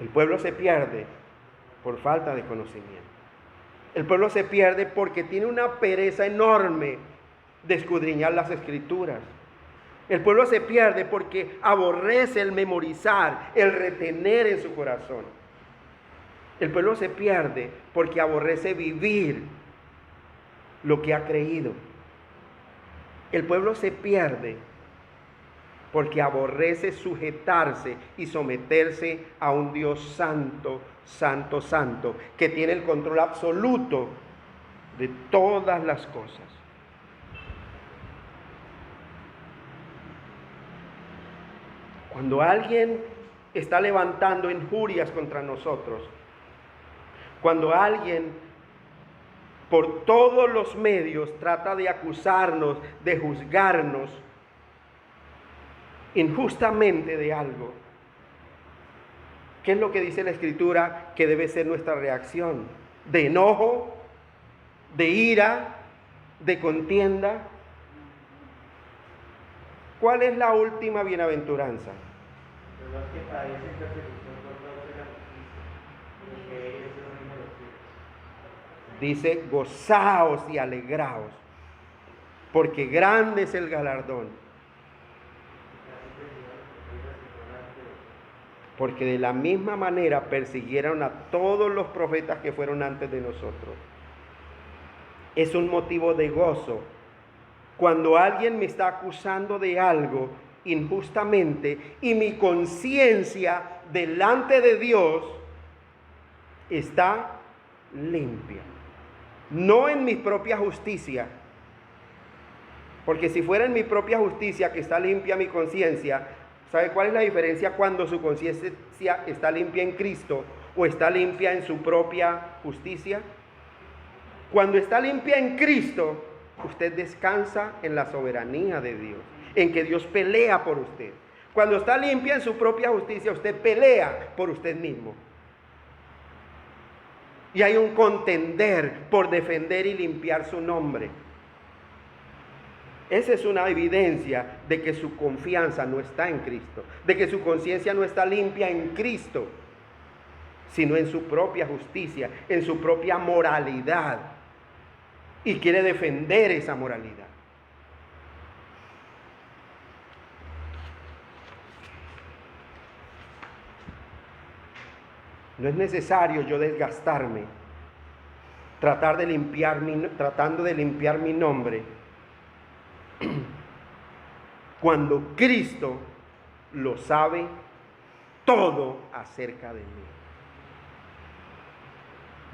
El pueblo se pierde por falta de conocimiento. El pueblo se pierde porque tiene una pereza enorme de escudriñar las Escrituras. El pueblo se pierde porque aborrece el memorizar, el retener en su corazón. El pueblo se pierde porque aborrece vivir lo que ha creído. El pueblo se pierde porque aborrece sujetarse y someterse a un Dios santo, santo, santo, que tiene el control absoluto de todas las cosas. Cuando alguien está levantando injurias contra nosotros, cuando alguien por todos los medios trata de acusarnos, de juzgarnos injustamente de algo, ¿qué es lo que dice la Escritura que debe ser nuestra reacción? ¿De enojo? ¿De ira? ¿De contienda? ¿Cuál es la última bienaventuranza? Los que padecen persecución por causa de la justicia, porque ellos son el reino de los cielos. Dice, gozaos y alegraos, porque grande es el galardón. Porque de la misma manera persiguieron a todos los profetas que fueron antes de nosotros. Es un motivo de gozo. Cuando alguien me está acusando de algo injustamente y mi conciencia delante de Dios está limpia. No en mi propia justicia. Porque si fuera en mi propia justicia que está limpia mi conciencia, ¿sabe cuál es la diferencia cuando su conciencia está limpia en Cristo o está limpia en su propia justicia? Cuando está limpia en Cristo, usted descansa en la soberanía de Dios, en que Dios pelea por usted. Cuando está limpia en su propia justicia, usted pelea por usted mismo. Y hay un contender por defender y limpiar su nombre. Esa es una evidencia de que su confianza no está en Cristo, de que su conciencia no está limpia en Cristo, sino en su propia justicia, en su propia moralidad, y quiere defender esa moralidad. No es necesario yo desgastarme tratando de limpiar mi nombre cuando Cristo lo sabe todo acerca de mí.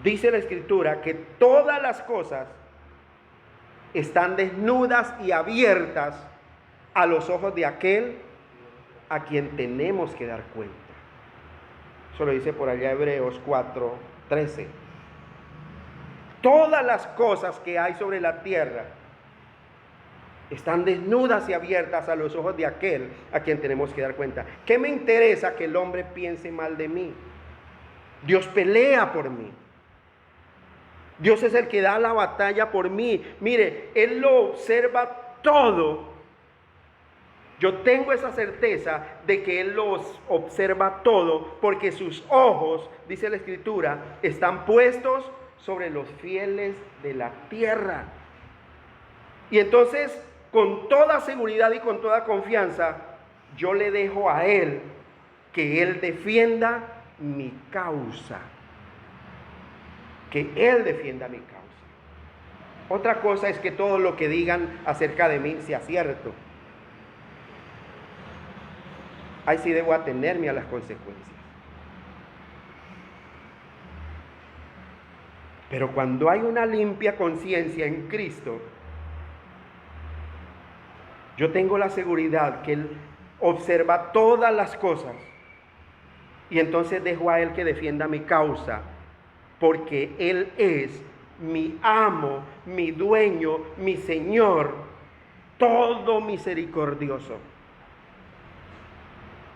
Dice la Escritura que todas las cosas están desnudas y abiertas a los ojos de aquel a quien tenemos que dar cuenta. Eso lo dice por allá Hebreos 4:13. Todas las cosas que hay sobre la tierra están desnudas y abiertas a los ojos de aquel a quien tenemos que dar cuenta. ¿Qué me interesa que el hombre piense mal de mí? Dios pelea por mí. Dios es el que da la batalla por mí. Mire, Él lo observa todo. Yo tengo esa certeza de que Él lo observa todo, porque sus ojos, dice la Escritura, están puestos sobre los fieles de la tierra. Y entonces, con toda seguridad y con toda confianza, yo le dejo a Él que Él defienda mi causa. Que Él defienda mi causa. Otra cosa es que todo lo que digan acerca de mí sea cierto. Ahí sí debo atenerme a las consecuencias. Pero cuando hay una limpia conciencia en Cristo, yo tengo la seguridad que Él observa todas las cosas. Y entonces dejo a Él que defienda mi causa, porque Él es mi amo, mi dueño, mi Señor, todo misericordioso.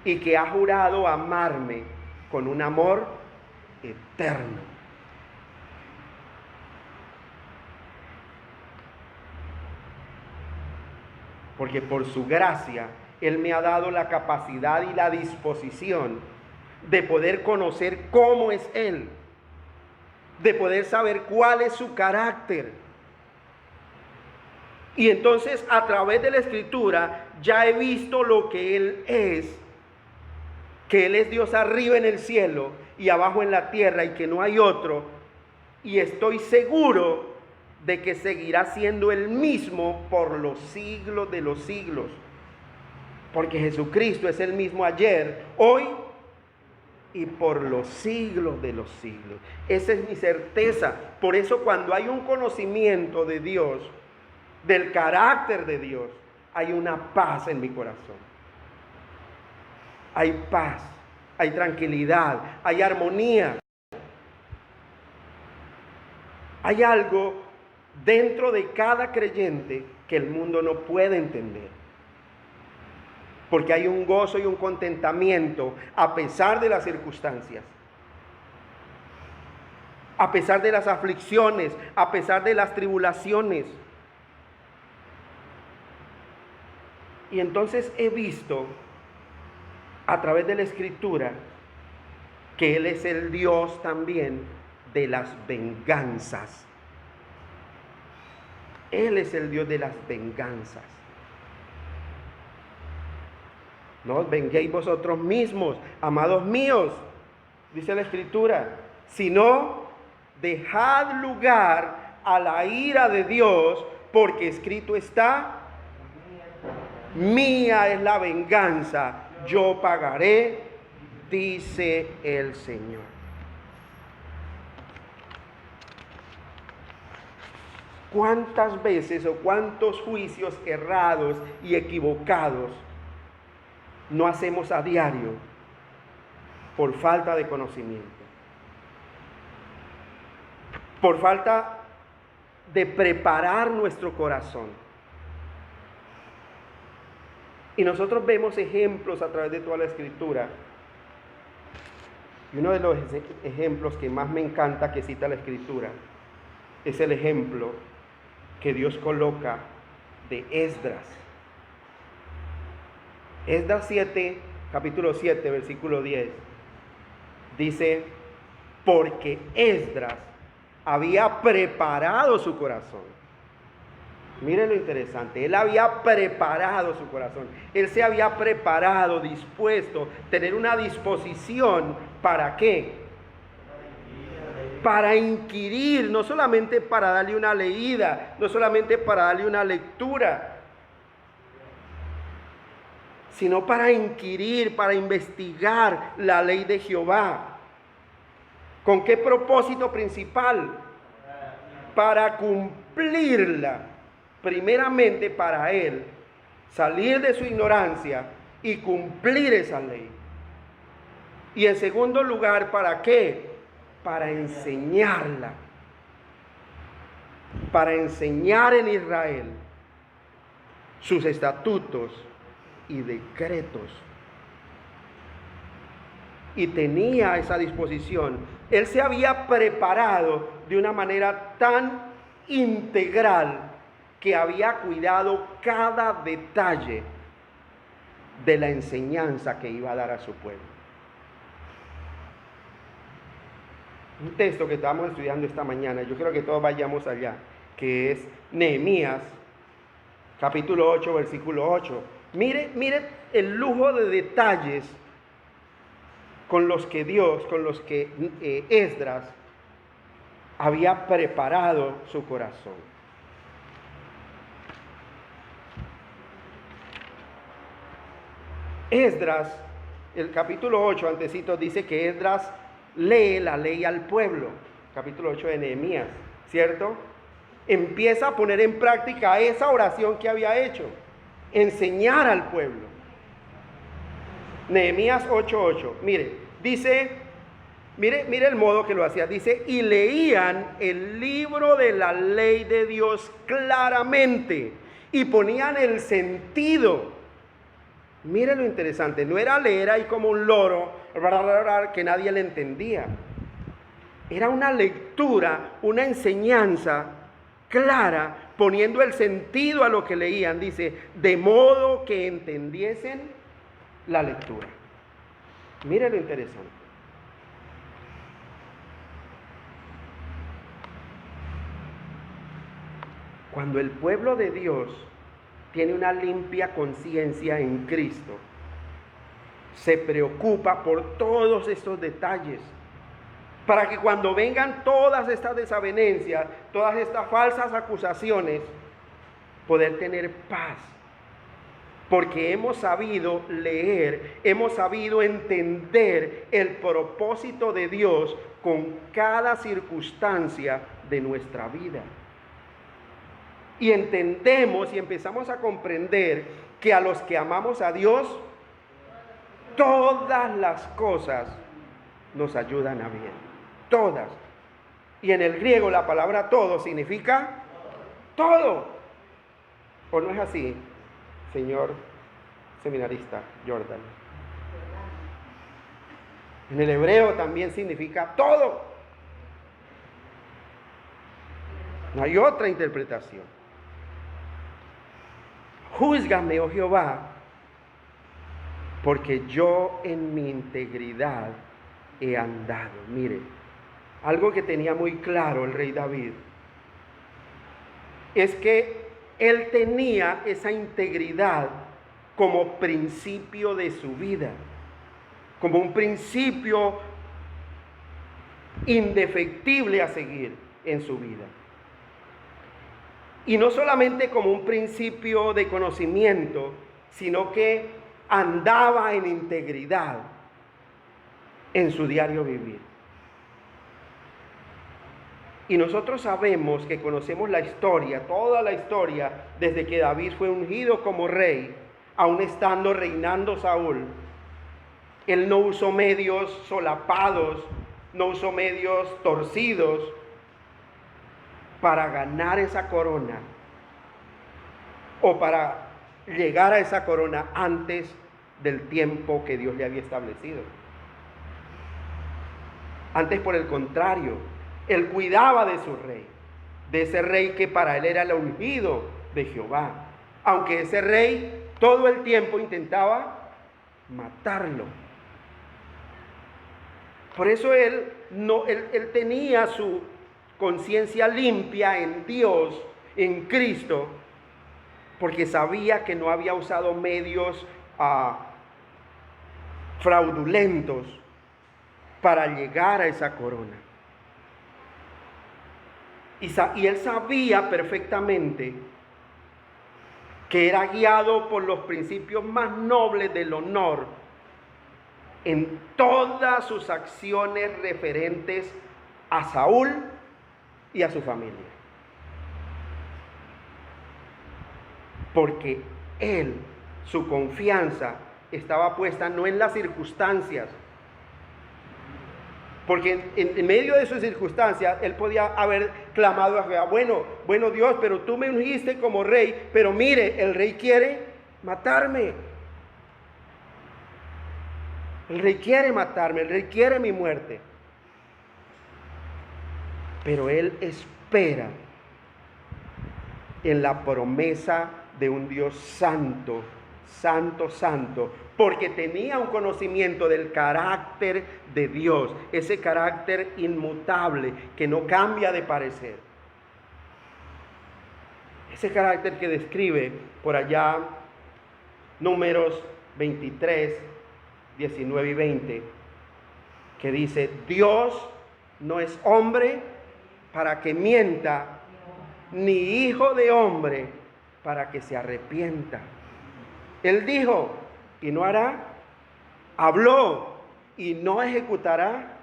y que ha jurado amarme con un amor eterno. Porque por su gracia, Él me ha dado la capacidad y la disposición de poder conocer cómo es Él, de poder saber cuál es su carácter. Y entonces a través de la Escritura ya he visto lo que Él es, que Él es Dios arriba en el cielo y abajo en la tierra y que no hay otro. Y estoy seguro de que seguirá siendo el mismo por los siglos de los siglos. Porque Jesucristo es el mismo ayer, hoy y por los siglos de los siglos. Esa es mi certeza. Por eso cuando hay un conocimiento de Dios, del carácter de Dios, hay una paz en mi corazón. Hay paz, hay tranquilidad, hay armonía. Hay algo dentro de cada creyente que el mundo no puede entender. Porque hay un gozo y un contentamiento a pesar de las circunstancias, a pesar de las aflicciones, a pesar de las tribulaciones. Y entonces he visto a través de la Escritura que Él es el Dios también de las venganzas. Él es el Dios de las venganzas. No os venguéis vosotros mismos, amados míos, dice la Escritura, sino dejad lugar a la ira de Dios, porque escrito está: mía es la venganza, yo pagaré, dice el Señor. ¿Cuántas veces o cuántos juicios errados y equivocados no hacemos a diario por falta de conocimiento? Por falta de preparar nuestro corazón. Y nosotros vemos ejemplos a través de toda la Escritura. Y uno de los ejemplos que más me encanta que cita la Escritura es el ejemplo que Dios coloca de Esdras. Esdras 7, capítulo 7, versículo 10, dice: porque Esdras había preparado su corazón. Miren lo interesante, él había preparado su corazón, él se había preparado, dispuesto, tener una disposición, ¿para qué? Para inquirir, no solamente para darle una leída, no solamente para darle una lectura, sino para inquirir, para investigar la ley de Jehová. ¿Con qué propósito principal? Para cumplirla. Primeramente para él, salir de su ignorancia y cumplir esa ley. Y en segundo lugar, ¿para qué? Para enseñarla. Para enseñar en Israel sus estatutos y decretos. Y tenía esa disposición. Él se había preparado de una manera tan integral que había cuidado cada detalle de la enseñanza que iba a dar a su pueblo. Un texto que estábamos estudiando esta mañana, yo creo que todos vayamos allá, que es Nehemías, capítulo 8, versículo 8. Mire el lujo de detalles con los que Esdras había preparado su corazón. Esdras, el capítulo 8, antecito, dice que Esdras lee la ley al pueblo. Capítulo 8 de Nehemías, ¿cierto? Empieza a poner en práctica esa oración que había hecho, enseñar al pueblo. Nehemías 8:8, mire, dice, mire el modo que lo hacía, dice: y leían el libro de la ley de Dios claramente y ponían el sentido. Mire lo interesante, no era leer ahí como un loro, que nadie le entendía. Era una lectura, una enseñanza clara, poniendo el sentido a lo que leían. Dice, de modo que entendiesen la lectura. Mire lo interesante. Cuando el pueblo de Dios tiene una limpia conciencia en Cristo, se preocupa por todos estos detalles, para que cuando vengan todas estas desavenencias, todas estas falsas acusaciones, poder tener paz. Porque hemos sabido leer, hemos sabido entender el propósito de Dios con cada circunstancia de nuestra vida. Y entendemos y empezamos a comprender que a los que amamos a Dios, todas las cosas nos ayudan a bien. Todas. Y en el griego la palabra todo significa todo. ¿O no es así, señor seminarista Jordan? En el hebreo también significa todo. No hay otra interpretación. Júzgame, oh Jehová, porque yo en mi integridad he andado. Mire, algo que tenía muy claro el rey David es que él tenía esa integridad como principio de su vida, como un principio indefectible a seguir en su vida. Y no solamente como un principio de conocimiento, sino que andaba en integridad en su diario vivir. Y nosotros sabemos que conocemos la historia, toda la historia, desde que David fue ungido como rey, aún estando reinando Saúl. Él no usó medios solapados, no usó medios torcidos para ganar esa corona o para llegar a esa corona antes del tiempo que Dios le había establecido. Antes, por el contrario, él cuidaba de su rey, de ese rey que para él era el ungido de Jehová, aunque ese rey todo el tiempo intentaba matarlo. Por eso él tenía su conciencia limpia en Dios, en Cristo, porque sabía que no había usado medios fraudulentos para llegar a esa corona. Y él sabía perfectamente que era guiado por los principios más nobles del honor en todas sus acciones referentes a Saúl y a su familia. Porque él, su confianza estaba puesta no en las circunstancias, porque en medio de sus circunstancias él podía haber clamado a Jehová, bueno Dios, pero tú me ungiste como rey, pero mire, el rey quiere matarme. El rey quiere matarme, el rey quiere mi muerte. Pero él espera en la promesa de un Dios santo, santo, santo, porque tenía un conocimiento del carácter de Dios, ese carácter inmutable que no cambia de parecer. Ese carácter que describe por allá Números 23, 19 y 20, que dice, Dios no es hombre para que mienta, ni hijo de hombre para que se arrepienta. Él dijo y no hará, habló y no ejecutará.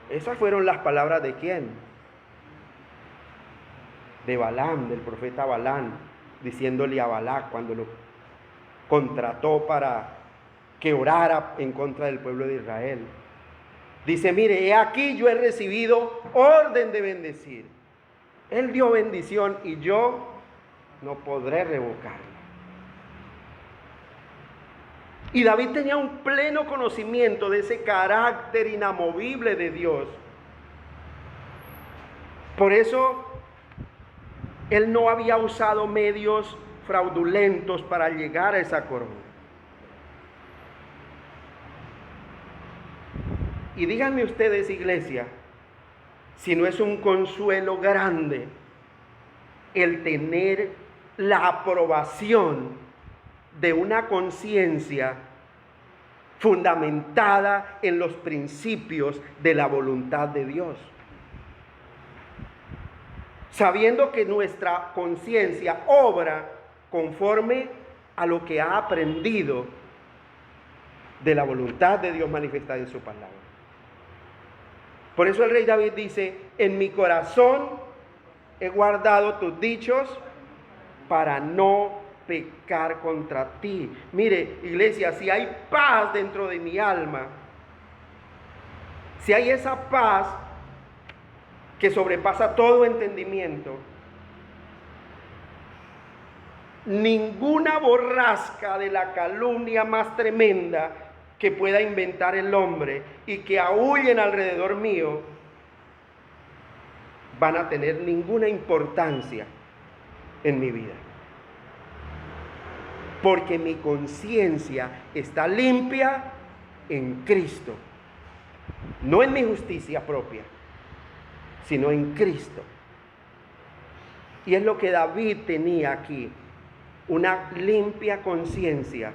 Esas fueron las palabras de ¿quién? De Balaam, del profeta Balaam, diciéndole a Balac cuando lo contrató para que orara en contra del pueblo de Israel. Dice, mire, he aquí yo he recibido orden de bendecir. Él dio bendición y yo no podré revocarla. Y David tenía un pleno conocimiento de ese carácter inamovible de Dios. Por eso, él no había usado medios fraudulentos para llegar a esa corona. Y díganme ustedes, iglesia, si no es un consuelo grande el tener la aprobación de una conciencia fundamentada en los principios de la voluntad de Dios. Sabiendo que nuestra conciencia obra conforme a lo que ha aprendido de la voluntad de Dios manifestada en su palabra. Por eso el rey David dice: en mi corazón he guardado tus dichos para no pecar contra ti. Mire, iglesia, si hay paz dentro de mi alma, si hay esa paz que sobrepasa todo entendimiento, ninguna borrasca de la calumnia más tremenda que pueda inventar el hombre y que aúllen alrededor mío van a tener ninguna importancia en mi vida. Porque mi conciencia está limpia en Cristo, no en mi justicia propia, sino en Cristo. Y es lo que David tenía aquí, una limpia conciencia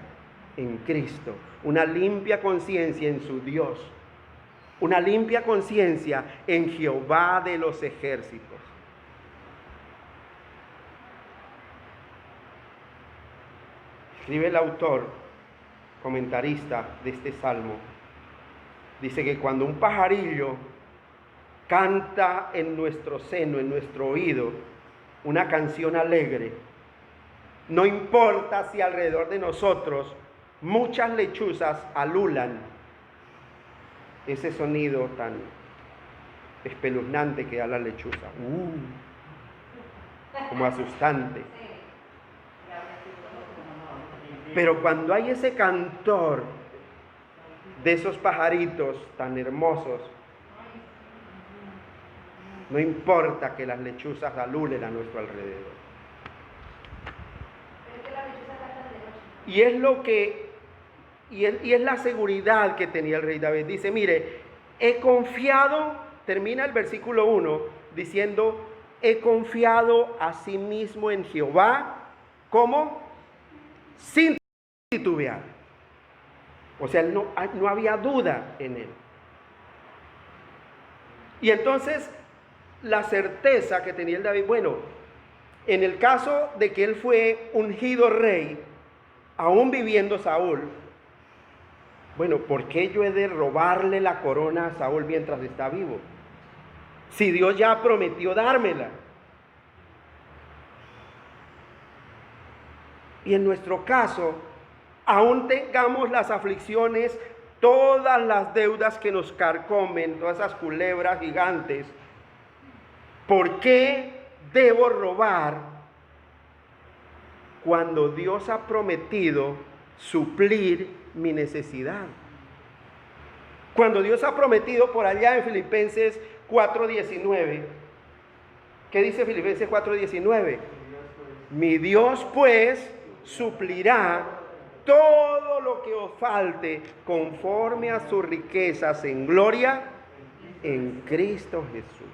en Cristo, una limpia conciencia en su Dios, una limpia conciencia en Jehová de los ejércitos. Escribe el autor, comentarista de este salmo, dice que cuando un pajarillo canta en nuestro seno, en nuestro oído, una canción alegre, no importa si alrededor de nosotros muchas lechuzas alulan ese sonido tan espeluznante que da la lechuza, como asustante. Pero cuando hay ese cantor de esos pajaritos tan hermosos, no importa que las lechuzas alulen a nuestro alrededor. Y es lo que, y es la seguridad que tenía el rey David. Dice, mire, he confiado, termina el versículo 1 diciendo, he confiado a sí mismo en Jehová, ¿cómo? Sin titubear. O sea, no había duda en él. Y entonces, la certeza que tenía el David, bueno, en el caso de que él fue ungido rey, aún viviendo Saúl, bueno, ¿por qué yo he de robarle la corona a Saúl mientras está vivo? Si Dios ya prometió dármela. Y en nuestro caso, aún tengamos las aflicciones, todas las deudas que nos carcomen, todas esas culebras gigantes, ¿por qué debo robar cuando Dios ha prometido suplir mi necesidad? Cuando Dios ha prometido por allá en Filipenses 4:19, ¿qué dice Filipenses 4:19? Mi Dios pues suplirá todo lo que os falte conforme a sus riquezas en gloria en Cristo Jesús.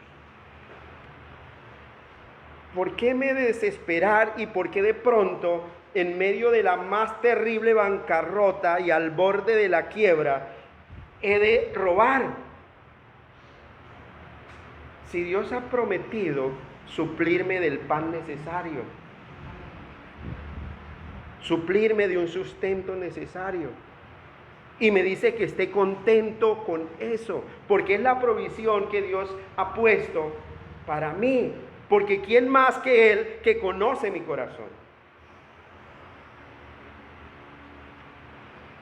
¿Por qué me he de desesperar y por qué de pronto, en medio de la más terrible bancarrota y al borde de la quiebra, he de robar? Si Dios ha prometido suplirme del pan necesario, suplirme de un sustento necesario, y me dice que esté contento con eso, porque es la provisión que Dios ha puesto para mí. Porque ¿quién más que Él que conoce mi corazón?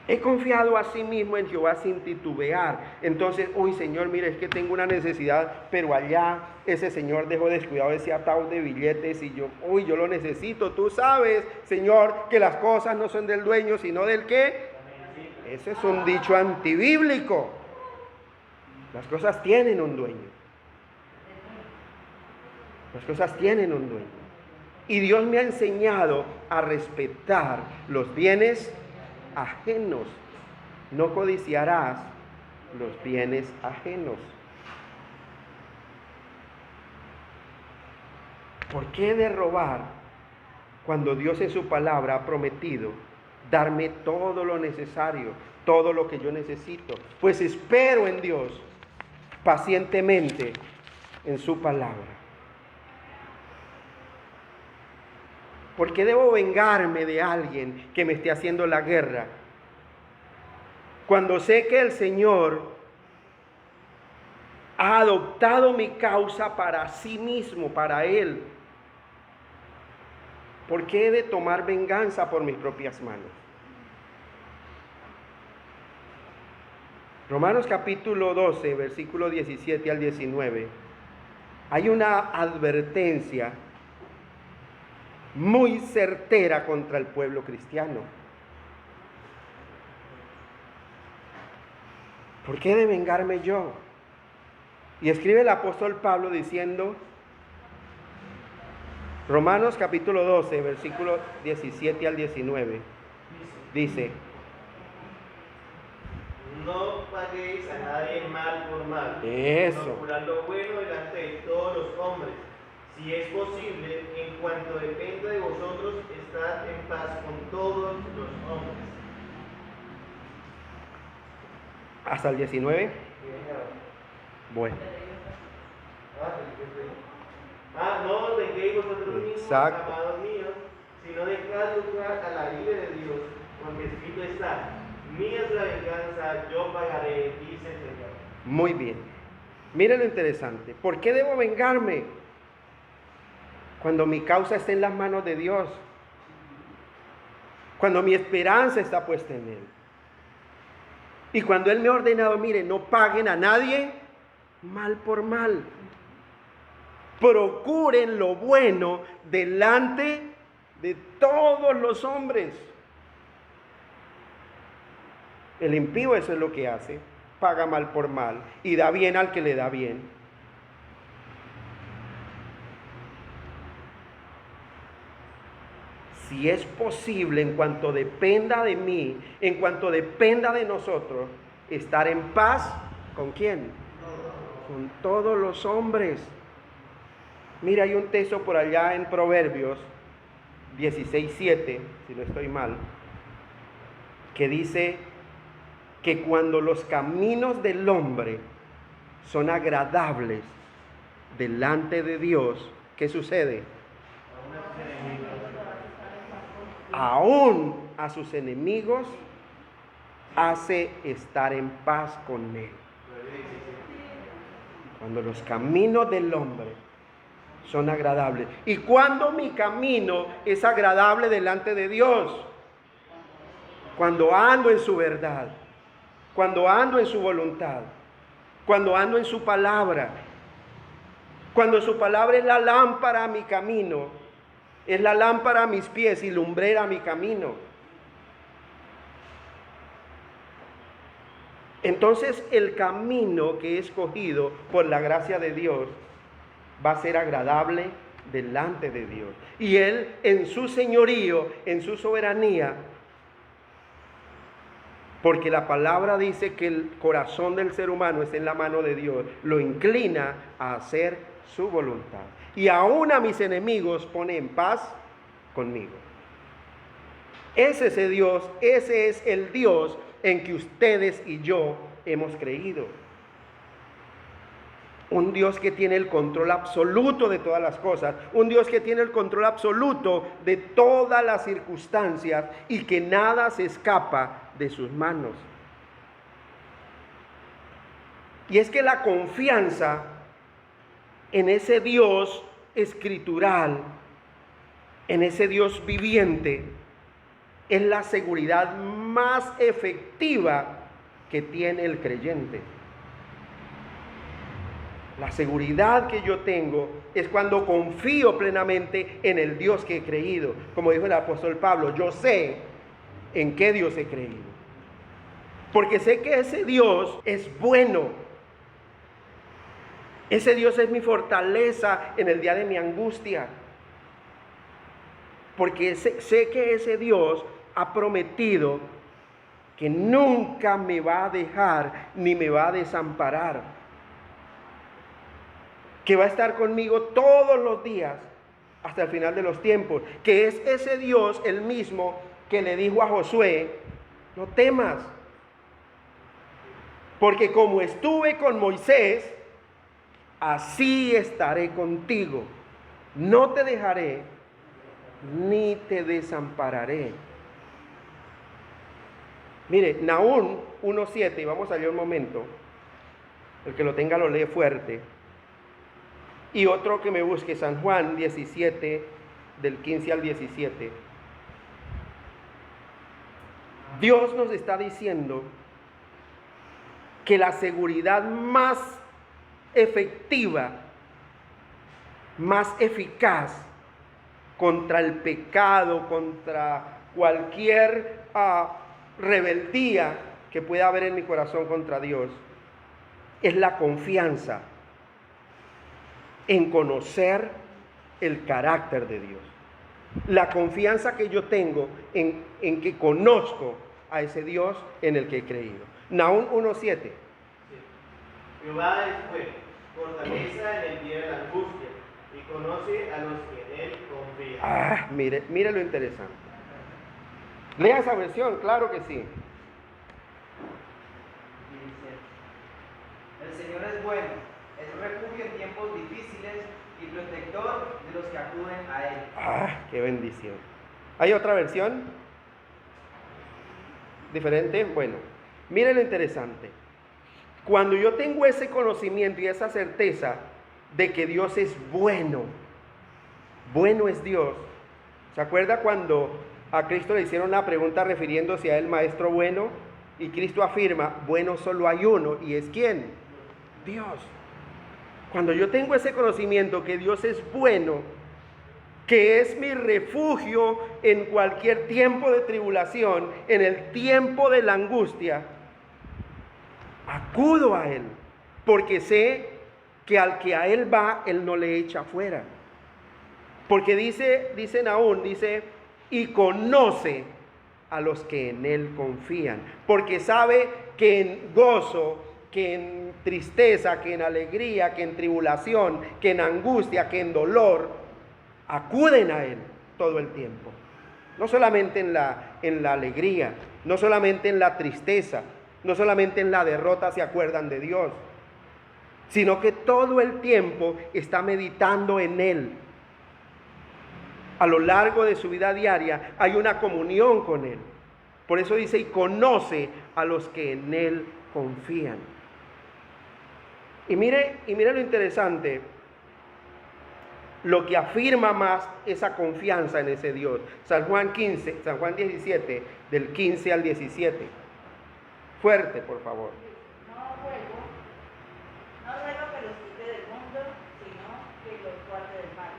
He confiado a sí mismo en Jehová sin titubear. Entonces, uy Señor, mire, es que tengo una necesidad, pero allá ese Señor dejó descuidado ese ataúd de billetes y yo lo necesito. Tú sabes, Señor, que las cosas no son del dueño, sino del ¿qué? Ese es un dicho antibíblico. Las cosas tienen un dueño. Las cosas tienen un dueño. Y Dios me ha enseñado a respetar los bienes ajenos. No codiciarás los bienes ajenos. ¿Por qué he de robar cuando Dios en su palabra ha prometido darme todo lo necesario, todo lo que yo necesito? Pues espero en Dios pacientemente en su palabra. ¿Por qué debo vengarme de alguien que me esté haciendo la guerra cuando sé que el Señor ha adoptado mi causa para sí mismo, para Él? ¿Por qué he de tomar venganza por mis propias manos? Romanos capítulo 12, versículo 17 al 19. Hay una advertencia muy certera contra el pueblo cristiano. ¿Por qué he de vengarme yo? Y escribe el apóstol Pablo diciendo, Romanos capítulo 12, versículo 17 al 19, dice: no paguéis a nadie mal por mal. Eso. Procurad lo bueno delante de todos los hombres. Si es posible, en cuanto dependa de vosotros, estad en paz con todos los hombres. ¿Hasta el 19? Bueno. No os venguéis vosotros mismos, Exacto. amados míos, sino dejad lugar a la ira de Dios, porque escrito está: mía es la venganza, yo pagaré, dice el Señor. Muy bien. Miren lo interesante. ¿Por qué debo vengarme cuando mi causa está en las manos de Dios? Cuando mi esperanza está puesta en Él. Y cuando Él me ha ordenado, mire, no paguen a nadie mal por mal. Procuren lo bueno delante de todos los hombres. El impío eso es lo que hace. Paga mal por mal y da bien al que le da bien. Si es posible, en cuanto dependa de mí, en cuanto dependa de nosotros, estar en paz, ¿con quién? Con todos los hombres. Mira, hay un texto por allá en Proverbios 16:7, si no estoy mal, que dice que cuando los caminos del hombre son agradables delante de Dios, ¿qué sucede? Aún a sus enemigos hace estar en paz con Él. Cuando los caminos del hombre son agradables. ¿Y cuando mi camino es agradable delante de Dios? Cuando ando en su verdad, cuando ando en su voluntad, cuando ando en su palabra, cuando su palabra es la lámpara a mi camino, es la lámpara a mis pies y lumbrera a mi camino. Entonces el camino que he escogido por la gracia de Dios va a ser agradable delante de Dios. Y Él en su señorío, en su soberanía, porque la palabra dice que el corazón del ser humano es en la mano de Dios, lo inclina a hacer su voluntad. Y aún a mis enemigos pone en paz conmigo. Ese es el Dios, ese es el Dios en que ustedes y yo hemos creído. Un Dios que tiene el control absoluto de todas las cosas. Un Dios que tiene el control absoluto de todas las circunstancias y que nada se escapa de sus manos. Y es que la confianza en ese Dios escritural, en ese Dios viviente, es la seguridad más efectiva que tiene el creyente. La seguridad que yo tengo es cuando confío plenamente en el Dios que he creído. Como dijo el apóstol Pablo, yo sé en qué Dios he creído. Porque sé que ese Dios es bueno. Ese Dios es mi fortaleza en el día de mi angustia. Porque sé que ese Dios ha prometido que nunca me va a dejar ni me va a desamparar. Que va a estar conmigo todos los días hasta el final de los tiempos. Que es ese Dios el mismo que le dijo a Josué: no temas, porque como estuve con Moisés, así estaré contigo. No te dejaré ni te desampararé. Mire, Nahum 1:7, y vamos a leer un momento. El que lo tenga lo lee fuerte. Y otro que me busque, San Juan 17, del 15 al 17. Dios nos está diciendo que la seguridad más efectiva, más eficaz contra el pecado, contra cualquier rebeldía que pueda haber en mi corazón contra Dios, es la confianza en conocer el carácter de Dios. La confianza que yo tengo en que conozco a ese Dios en el que he creído. Nahum 1:7. Sí. Jehová es bueno, fortaleza en el día de la angustia, y conoce a los que en él confían. Mire lo interesante. Lea esa versión, claro que sí. Dice: el Señor es bueno, es refugio en tiempos difíciles y protector de los que acuden a él. ¡Qué bendición! ¿Hay otra versión diferente? Bueno, mire lo interesante. Cuando yo tengo ese conocimiento y esa certeza de que Dios es bueno, bueno es Dios. ¿Se acuerda cuando a Cristo le hicieron una pregunta refiriéndose a él, maestro bueno? Y Cristo afirma: bueno solo hay uno, ¿y es quién? Dios. Cuando yo tengo ese conocimiento que Dios es bueno, que es mi refugio en cualquier tiempo de tribulación, en el tiempo de la angustia, acudo a Él, porque sé que al que a Él va, Él no le echa fuera. Porque dice Nahum, y conoce a los que en Él confían, porque sabe que en gozo, que en tristeza, que en alegría, que en tribulación, que en angustia, que en dolor, acuden a Él todo el tiempo. No solamente en la alegría, no solamente en la tristeza, no solamente en la derrota se acuerdan de Dios, sino que todo el tiempo está meditando en Él. A lo largo de su vida diaria hay una comunión con Él. Por eso dice: y conoce a los que en Él confían. Y mire lo interesante, lo que afirma más esa confianza en ese Dios. San Juan 17, del 15 al 17. Fuerte, por favor. No ruego que los quite del mundo, sino que los guarde del mal.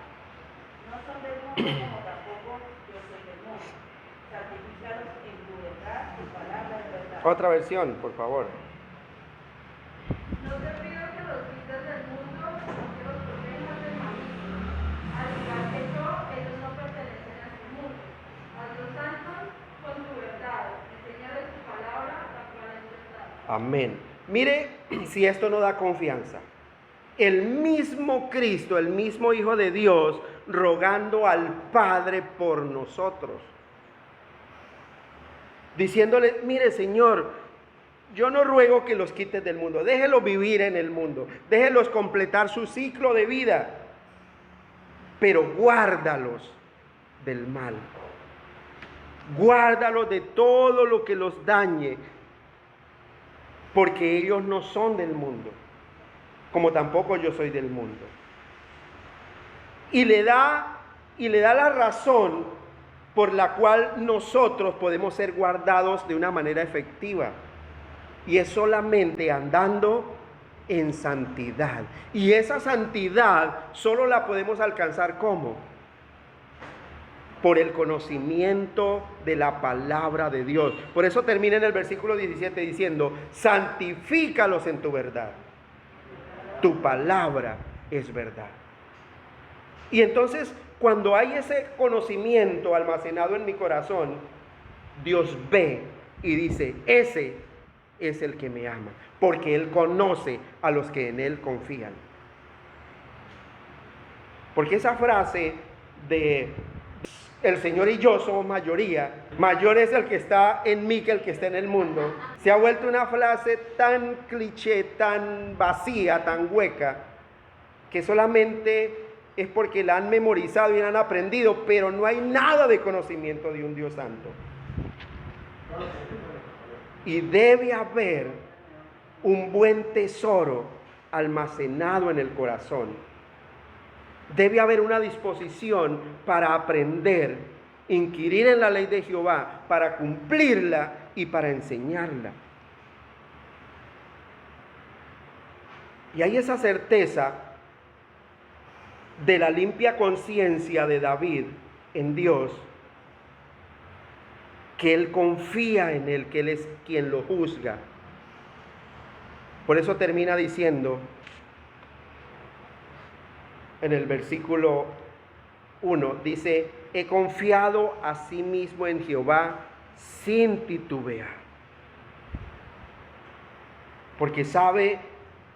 No son del mundo como tampoco yo soy del mundo. Santifícalos en tu verdad, tu palabra de verdad. Otra versión, por favor. No te pido que los quites del mundo, sino que los protejas del maligno. Al igual que yo, ellos no pertenecen a este mundo. A los santos con tu verdad, enséñales tu palabra, la cual es verdad. Amén. Mire si esto no da confianza. El mismo Cristo, el mismo Hijo de Dios, rogando al Padre por nosotros. Diciéndole: mire, Señor, yo no ruego que los quites del mundo, déjelos vivir en el mundo, déjelos completar su ciclo de vida, pero guárdalos del mal. Guárdalos de todo lo que los dañe, porque ellos no son del mundo, como tampoco yo soy del mundo. Y le da la razón por la cual nosotros podemos ser guardados de una manera efectiva. Y es solamente andando en santidad. Y esa santidad solo la podemos alcanzar ¿cómo? por el conocimiento de la palabra de Dios. Por eso termina en el versículo 17 diciendo, santifícalos en tu verdad. Tu palabra es verdad. Y entonces, cuando hay ese conocimiento almacenado en mi corazón, Dios ve y dice, ese es el que me ama, porque Él conoce a los que en Él confían. Porque esa frase de el Señor y yo somos mayoría, mayor es el que está en mí que el que está en el mundo, se ha vuelto una frase tan cliché, tan vacía, tan hueca, que solamente es porque la han memorizado y la han aprendido, pero no hay nada de conocimiento de un Dios santo. Y debe haber un buen tesoro almacenado en el corazón. Debe haber una disposición para aprender, inquirir en la ley de Jehová, para cumplirla y para enseñarla. Y hay esa certeza de la limpia conciencia de David en Dios, que él confía en Él, que Él es quien lo juzga. Por eso termina diciendo en el versículo 1, dice, he confiado asimismo en Jehová sin titubear. Porque sabe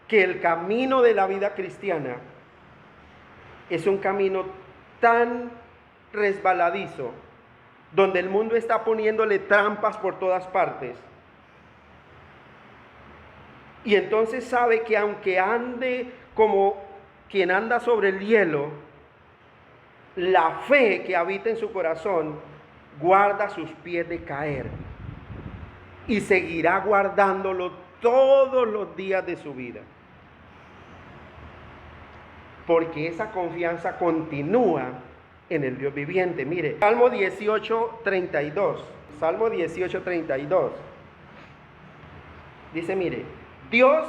que el camino de la vida cristiana es un camino tan resbaladizo, donde el mundo está poniéndole trampas por todas partes. Y entonces sabe que aunque ande como quien anda sobre el hielo, la fe que habita en su corazón guarda sus pies de caer. Y seguirá guardándolo todos los días de su vida. Porque esa confianza continúa en el Dios viviente. Mire, Salmo 18:32. Salmo 18:32. Dice, mire, Dios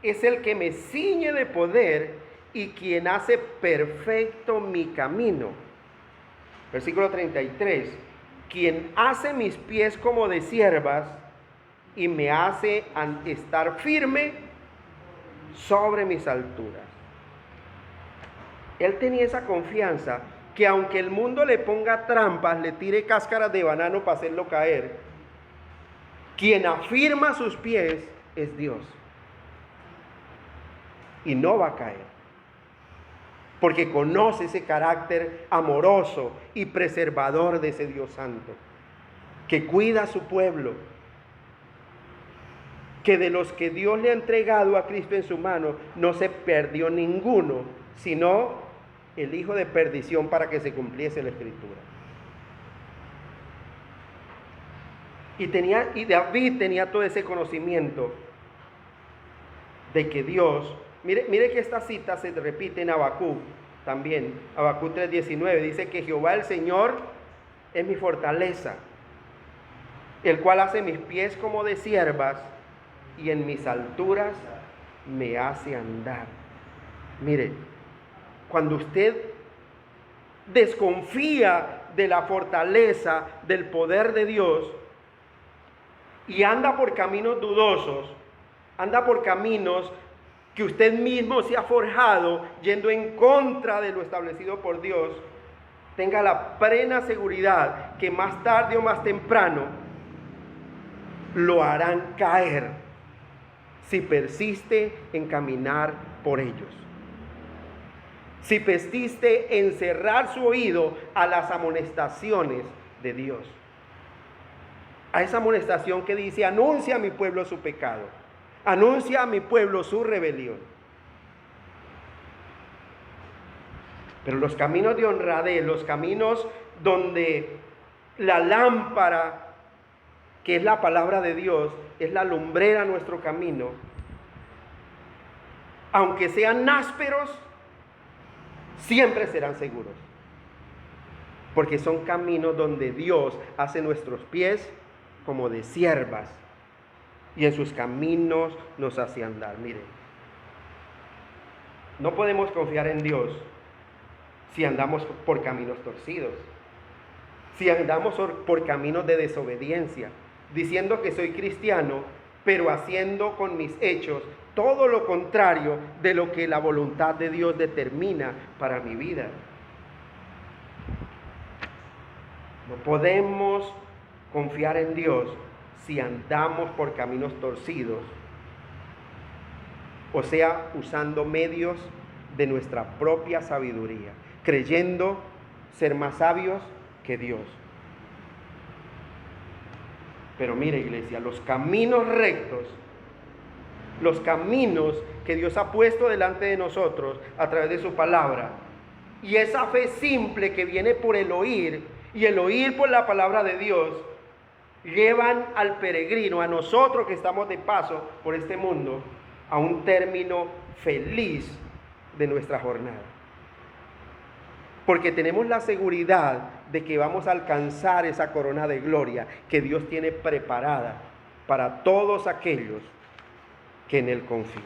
es el que me ciñe de poder y quien hace perfecto mi camino. Versículo 33. Quien hace mis pies como de ciervas y me hace estar firme sobre mis alturas. Él tenía esa confianza que aunque el mundo le ponga trampas, le tire cáscaras de banano para hacerlo caer, quien afirma sus pies es Dios. Y no va a caer. Porque conoce ese carácter amoroso y preservador de ese Dios santo, que cuida a su pueblo, que de los que Dios le ha entregado a Cristo en su mano, no se perdió ninguno, sino el hijo de perdición para que se cumpliese la escritura. Y David tenía todo ese conocimiento de que Dios, mire que esta cita se repite en Habacuc también, Habacuc 3:19, dice que Jehová el Señor es mi fortaleza, el cual hace mis pies como de ciervas y en mis alturas me hace andar. Mire, cuando usted desconfía de la fortaleza, del poder de Dios, y anda por caminos dudosos, anda por caminos que usted mismo se ha forjado, yendo en contra de lo establecido por Dios, tenga la plena seguridad que más tarde o más temprano lo harán caer si persiste en caminar por ellos. Si persiste en cerrar su oído a las amonestaciones de Dios. A esa amonestación que dice, anuncia a mi pueblo su pecado. Anuncia a mi pueblo su rebelión. Pero los caminos de honradez, los caminos donde la lámpara, que es la palabra de Dios, es la lumbrera a nuestro camino, aunque sean ásperos, siempre serán seguros. Porque son caminos donde Dios hace nuestros pies como de ciervas y en sus caminos nos hace andar. Miren, no podemos confiar en Dios si andamos por caminos torcidos. si andamos por caminos de desobediencia, diciendo que soy cristiano, pero haciendo con mis hechos todo lo contrario de lo que la voluntad de Dios determina para mi vida. No podemos confiar en Dios si andamos por caminos torcidos, o sea, usando medios de nuestra propia sabiduría, creyendo ser más sabios que Dios. Pero mire, iglesia, los caminos rectos, los caminos que Dios ha puesto delante de nosotros a través de su palabra, y esa fe simple que viene por el oír, y el oír por la palabra de Dios, llevan al peregrino, a nosotros que estamos de paso por este mundo, a un término feliz de nuestra jornada. Porque tenemos la seguridad de que vamos a alcanzar esa corona de gloria que Dios tiene preparada para todos aquellos que en Él confían.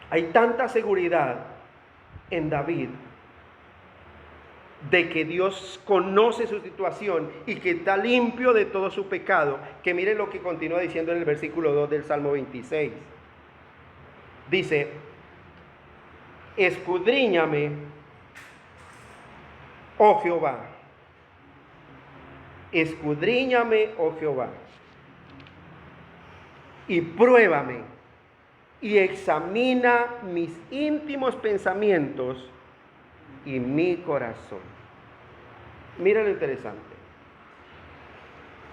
Hay tanta seguridad en David de que Dios conoce su situación y que está limpio de todo su pecado, que mire lo que continúa diciendo en el versículo 2 del Salmo 26. Dice: escudriñame, oh Jehová, escudriñame, oh Jehová, y pruébame, y examina mis íntimos pensamientos y mi corazón. Mira lo interesante.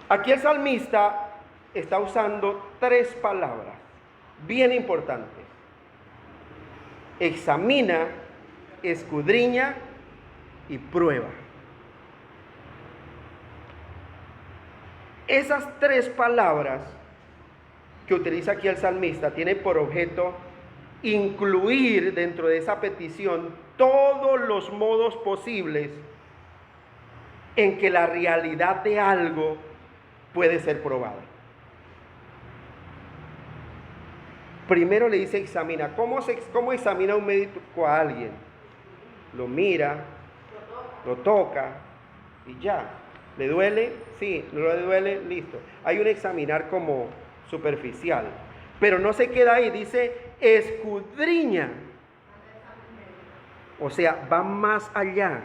Aquí el salmista está usando 3 palabras bien importantes: examina, escudriña y prueba. Esas 3 palabras que utiliza aquí el salmista tienen por objeto incluir dentro de esa petición todos los modos posibles en que la realidad de algo puede ser probada. Primero le dice examina. ¿Cómo examina un médico a alguien? Lo mira, lo toca y ya. ¿Le duele? Sí. ¿No le duele? Listo. Hay un examinar como superficial. Pero no se queda ahí, dice escudriña. O sea, va más allá.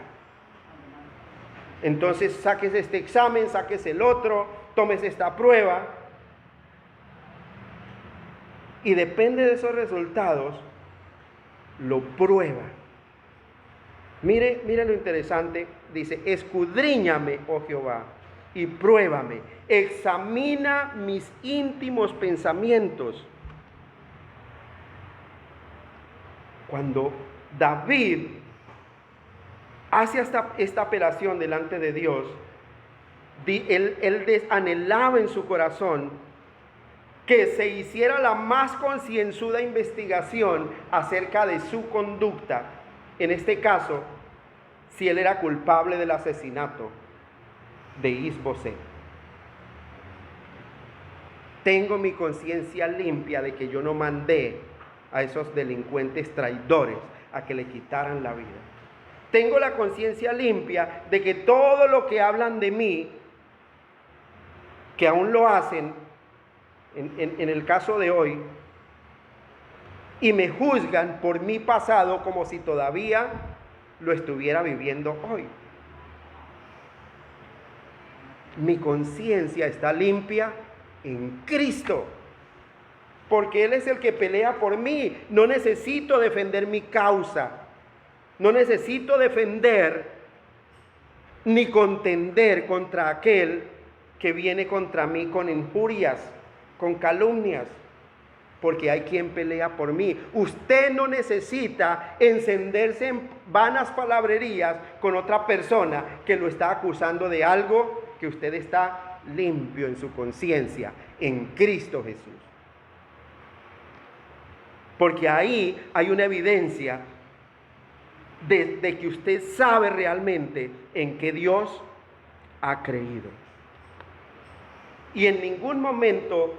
Entonces saques este examen, saques el otro, tomes esta prueba. Y depende de esos resultados, lo prueba. Mire lo interesante. Dice: escudriñame, oh Jehová, y pruébame. Examina mis íntimos pensamientos. Cuando David hace esta apelación delante de Dios, él anhelaba en su corazón que se hiciera la más concienzuda investigación acerca de su conducta. En este caso, si él era culpable del asesinato de Isboset. Tengo mi conciencia limpia de que yo no mandé a esos delincuentes traidores a que le quitaran la vida. Tengo la conciencia limpia de que todo lo que hablan de mí, que aún lo hacen en el caso de hoy, y me juzgan por mi pasado como si todavía lo estuviera viviendo hoy. Mi conciencia está limpia en Cristo, porque Él es el que pelea por mí. No necesito defender mi causa, no necesito defender ni contender contra aquel que viene contra mí con injurias, con calumnias, porque hay quien pelea por mí. Usted no necesita encenderse en vanas palabrerías con otra persona que lo está acusando de algo que usted está limpio en su conciencia, en Cristo Jesús. Porque ahí hay una evidencia de que usted sabe realmente en qué Dios ha creído. Y en ningún momento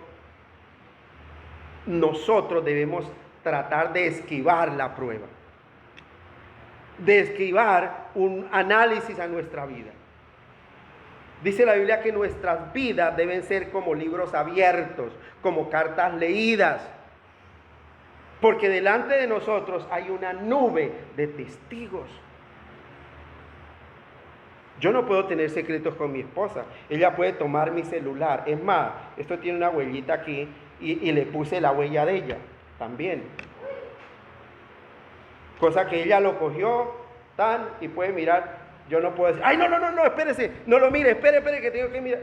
nosotros debemos tratar de esquivar la prueba. de esquivar un análisis a nuestra vida. Dice la Biblia que nuestras vidas deben ser como libros abiertos, como cartas leídas, porque delante de nosotros hay una nube de testigos. Yo no puedo tener secretos con mi esposa. Ella puede tomar mi celular. Es más, esto tiene una huellita aquí y le puse la huella de ella también. Cosa que ella lo cogió y puede mirar. Yo no puedo decir, ay, no, espérese, no lo mire, espere, que tengo que mirar.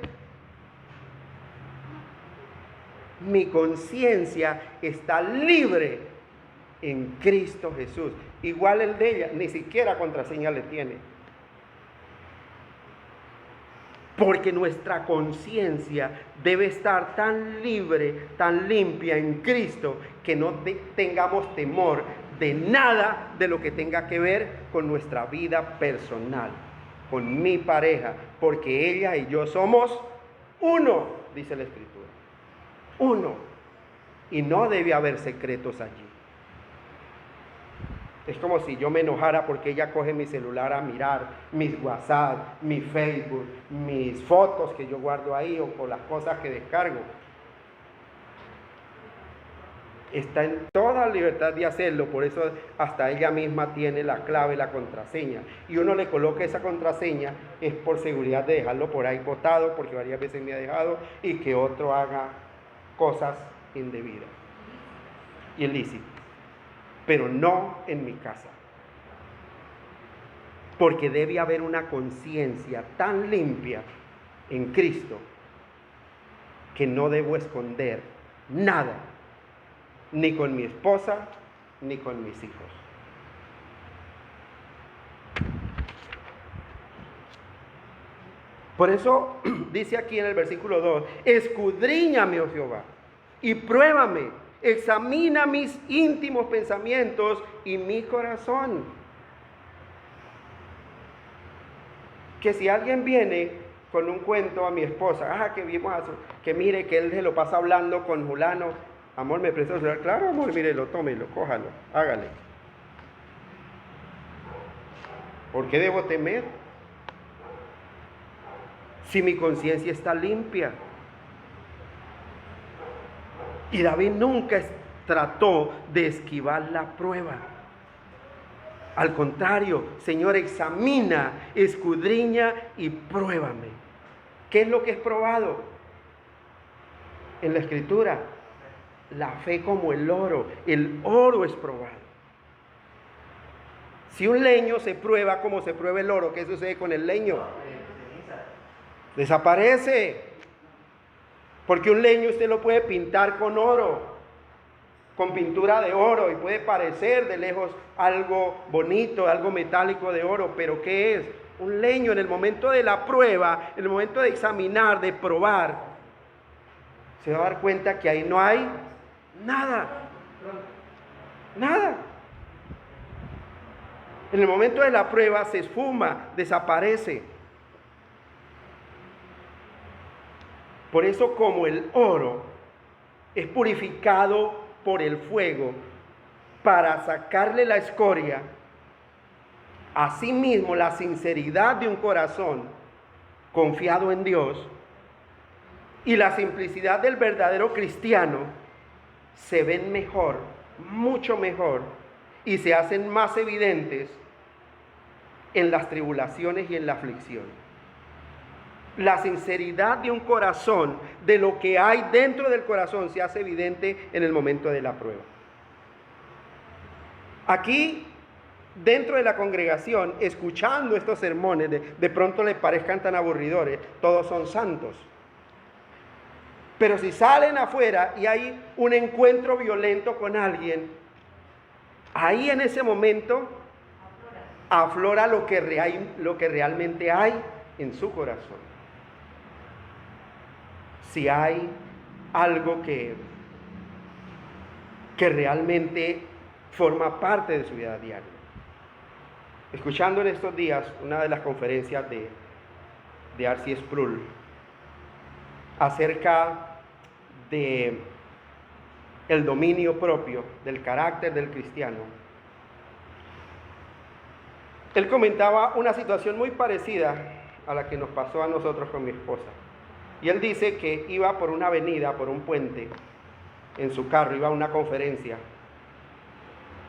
Mi conciencia está libre en Cristo Jesús. Igual el de ella, ni siquiera contraseña le tiene. Porque nuestra conciencia debe estar tan libre, tan limpia en Cristo, que no tengamos temor de nada de lo que tenga que ver con nuestra vida personal, con mi pareja, porque ella y yo somos uno, dice la Escritura. Uno. Y no debe haber secretos allí. Es como si yo me enojara porque ella coge mi celular a mirar mis WhatsApp, mi Facebook, mis fotos que yo guardo ahí o las cosas que descargo. Está en toda libertad de hacerlo, por eso hasta ella misma tiene la clave, la contraseña. Y uno le coloca esa contraseña, es por seguridad de dejarlo por ahí botado, porque varias veces me ha dejado, y que otro haga cosas indebidas y ilícitas. Pero no en mi casa. Porque debe haber una conciencia tan limpia en Cristo que no debo esconder nada, ni con mi esposa, ni con mis hijos. Por eso dice aquí en el versículo 2, escudriñame, oh Jehová, y pruébame. Examina mis íntimos pensamientos y mi corazón. Que si alguien viene con un cuento a mi esposa, que mire que él se lo pasa hablando con fulano, amor, ¿me presta el celular? Claro, amor, mírelo, tómelo, cójalo, hágale. ¿Por qué debo temer? Si mi conciencia está limpia. Y David nunca trató de esquivar la prueba. Al contrario, Señor, examina, escudriña y pruébame. ¿Qué es lo que es probado? En la Escritura, la fe como el oro. El oro es probado. Si un leño se prueba como se prueba el oro, ¿qué sucede con el leño? Desaparece. Porque un leño usted lo puede pintar con oro, con pintura de oro, y puede parecer de lejos algo bonito, algo metálico de oro, pero ¿qué es? Un leño. En el momento de la prueba, en el momento de examinar, de probar, se va a dar cuenta que ahí no hay nada. Nada. En el momento de la prueba se esfuma, desaparece. Por eso, como el oro es purificado por el fuego para sacarle la escoria, asimismo la sinceridad de un corazón confiado en Dios y la simplicidad del verdadero cristiano se ven mejor, mucho mejor, y se hacen más evidentes en las tribulaciones y en la aflicción. La sinceridad de un corazón, de lo que hay dentro del corazón, se hace evidente en el momento de la prueba. Aquí, dentro de la congregación, escuchando estos sermones, de pronto les parezcan tan aburridores, todos son santos. Pero si salen afuera y hay un encuentro violento con alguien, ahí en ese momento aflora lo que realmente hay en su corazón. Si hay algo que realmente forma parte de su vida diaria. Escuchando en estos días una de las conferencias de R.C. Sproul acerca de el dominio propio, del carácter del cristiano, él comentaba una situación muy parecida a la que nos pasó a nosotros con mi esposa. Y él dice que iba por una avenida, por un puente, en su carro, iba a una conferencia.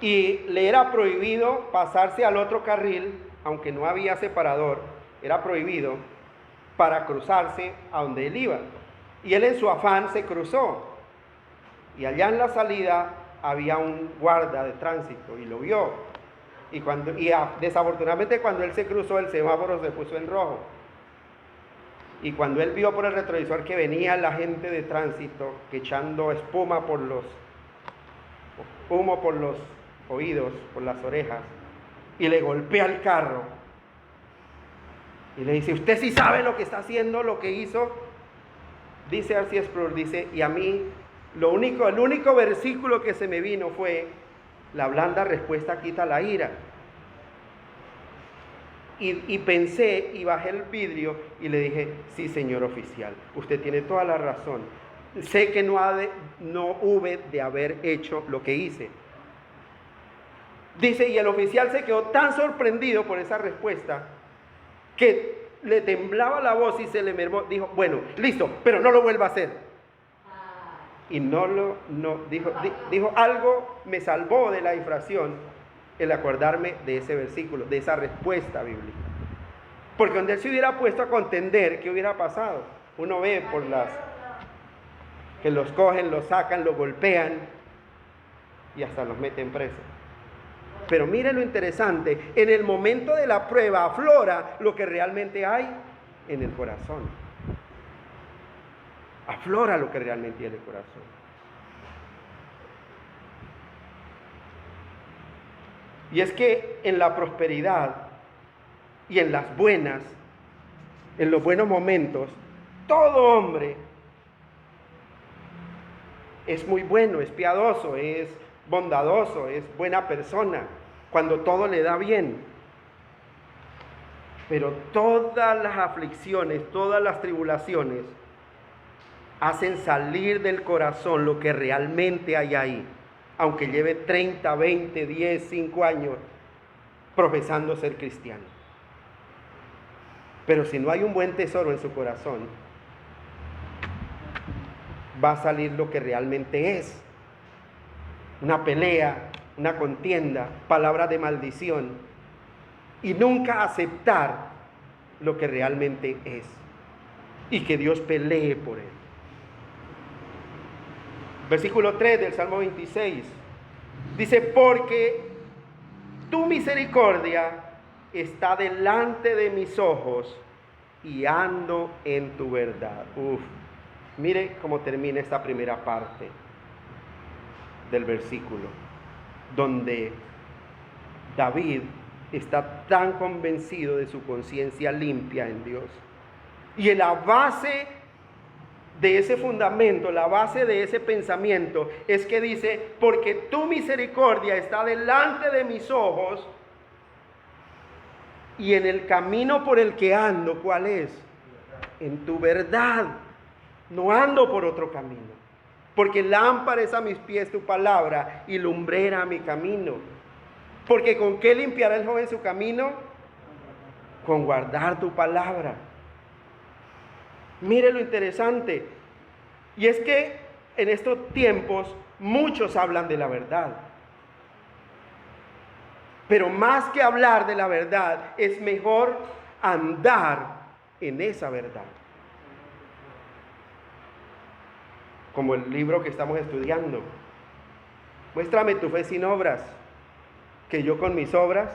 Y le era prohibido pasarse al otro carril, aunque no había separador, era prohibido para cruzarse a donde él iba. Y él en su afán se cruzó. Y allá en la salida había un guarda de tránsito y lo vio. Desafortunadamente cuando él se cruzó, el semáforo se puso en rojo. Y cuando él vio por el retrovisor que venía la gente de tránsito que echando humo por los oídos, por las orejas, y le golpea el carro y le dice: ¿usted sí sabe lo que está haciendo, lo que hizo? Dice R.C. Sproul, dice, y a mí el único versículo que se me vino fue: la blanda respuesta quita la ira. Y pensé y bajé el vidrio y le dije: sí, señor oficial, usted tiene toda la razón. Sé que no hube de haber hecho lo que hice. Dice, y el oficial se quedó tan sorprendido por esa respuesta que le temblaba la voz y se le mermó. Dijo: bueno, listo, pero no lo vuelva a hacer. Y dijo algo me salvó de la infracción, el acordarme de ese versículo, de esa respuesta bíblica. Porque donde él se hubiera puesto a contender, ¿qué hubiera pasado? Uno ve que los cogen, los sacan, los golpean y hasta los meten presos. Pero mire lo interesante, en el momento de la prueba aflora lo que realmente hay en el corazón. Aflora lo que realmente hay en el corazón. Y es que en la prosperidad y en las buenas, en los buenos momentos, todo hombre es muy bueno, es piadoso, es bondadoso, es buena persona, cuando todo le da bien. Pero todas las aflicciones, todas las tribulaciones hacen salir del corazón lo que realmente hay ahí, aunque lleve 30, 20, 10, 5 años profesando ser cristiano. Pero si no hay un buen tesoro en su corazón, va a salir lo que realmente es: una pelea, una contienda, palabras de maldición, y nunca aceptar lo que realmente es y que Dios pelee por él. Versículo 3 del Salmo 26 dice: porque tu misericordia está delante de mis ojos y ando en tu verdad. Mire cómo termina esta primera parte del versículo, donde David está tan convencido de su conciencia limpia en Dios. Y en la base de ese fundamento, la base de ese pensamiento es que dice: porque tu misericordia está delante de mis ojos y en el camino por el que ando, ¿cuál es? En tu verdad. No ando por otro camino, porque lámpara es a mis pies tu palabra y lumbrera a mi camino. Porque ¿con qué limpiará el joven su camino? Con guardar tu palabra. Mire lo interesante, y es que en estos tiempos muchos hablan de la verdad, pero más que hablar de la verdad, es mejor andar en esa verdad. Como el libro que estamos estudiando, muéstrame tu fe sin obras, que yo con mis obras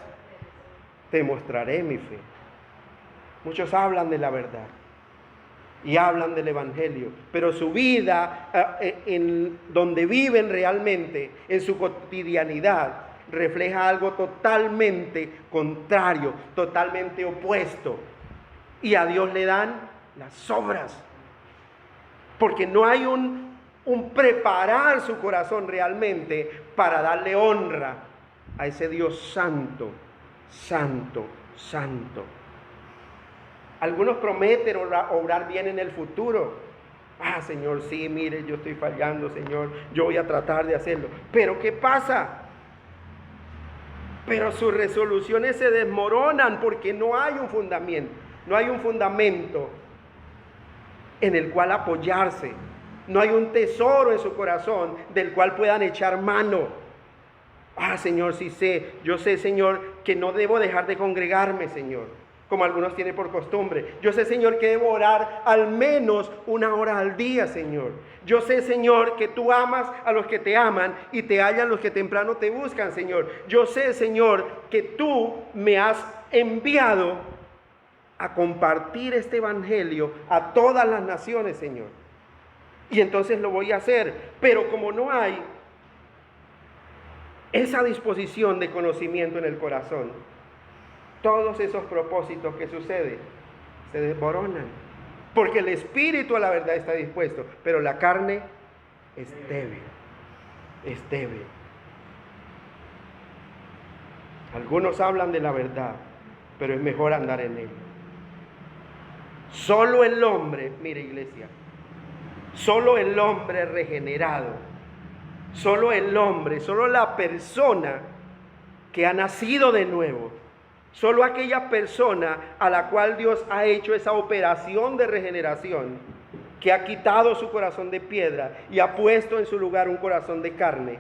te mostraré mi fe. Muchos hablan de la verdad y hablan del evangelio, pero su vida, en donde viven realmente, en su cotidianidad, refleja algo totalmente contrario, totalmente opuesto. Y a Dios le dan las obras, porque no hay un preparar su corazón realmente para darle honra a ese Dios santo, santo, santo. Algunos prometen obrar bien en el futuro. Señor, sí, mire, yo estoy fallando, Señor, yo voy a tratar de hacerlo. Pero ¿qué pasa? pero sus resoluciones se desmoronan porque no hay un fundamento, no hay un fundamento en el cual apoyarse, no hay un tesoro en su corazón del cual puedan echar mano. Ah, Señor, sí sé, yo sé, Señor, que no debo dejar de congregarme, Señor, como algunos tienen por costumbre. Yo sé, Señor, que debo orar al menos 1 hora al día, Señor. Yo sé, Señor, que tú amas a los que te aman y te hallan los que temprano te buscan, Señor. Yo sé, Señor, que tú me has enviado a compartir este evangelio a todas las naciones, Señor. Y entonces lo voy a hacer. Pero como no hay esa disposición de conocimiento en el corazón, todos esos propósitos que suceden se desmoronan. Porque el espíritu a la verdad está dispuesto, pero la carne es débil. Es débil. Algunos hablan de la verdad, pero es mejor andar en ella. Solo el hombre, mire iglesia, solo el hombre regenerado, solo el hombre, solo la persona que ha nacido de nuevo, solo aquella persona a la cual Dios ha hecho esa operación de regeneración, que ha quitado su corazón de piedra y ha puesto en su lugar un corazón de carne.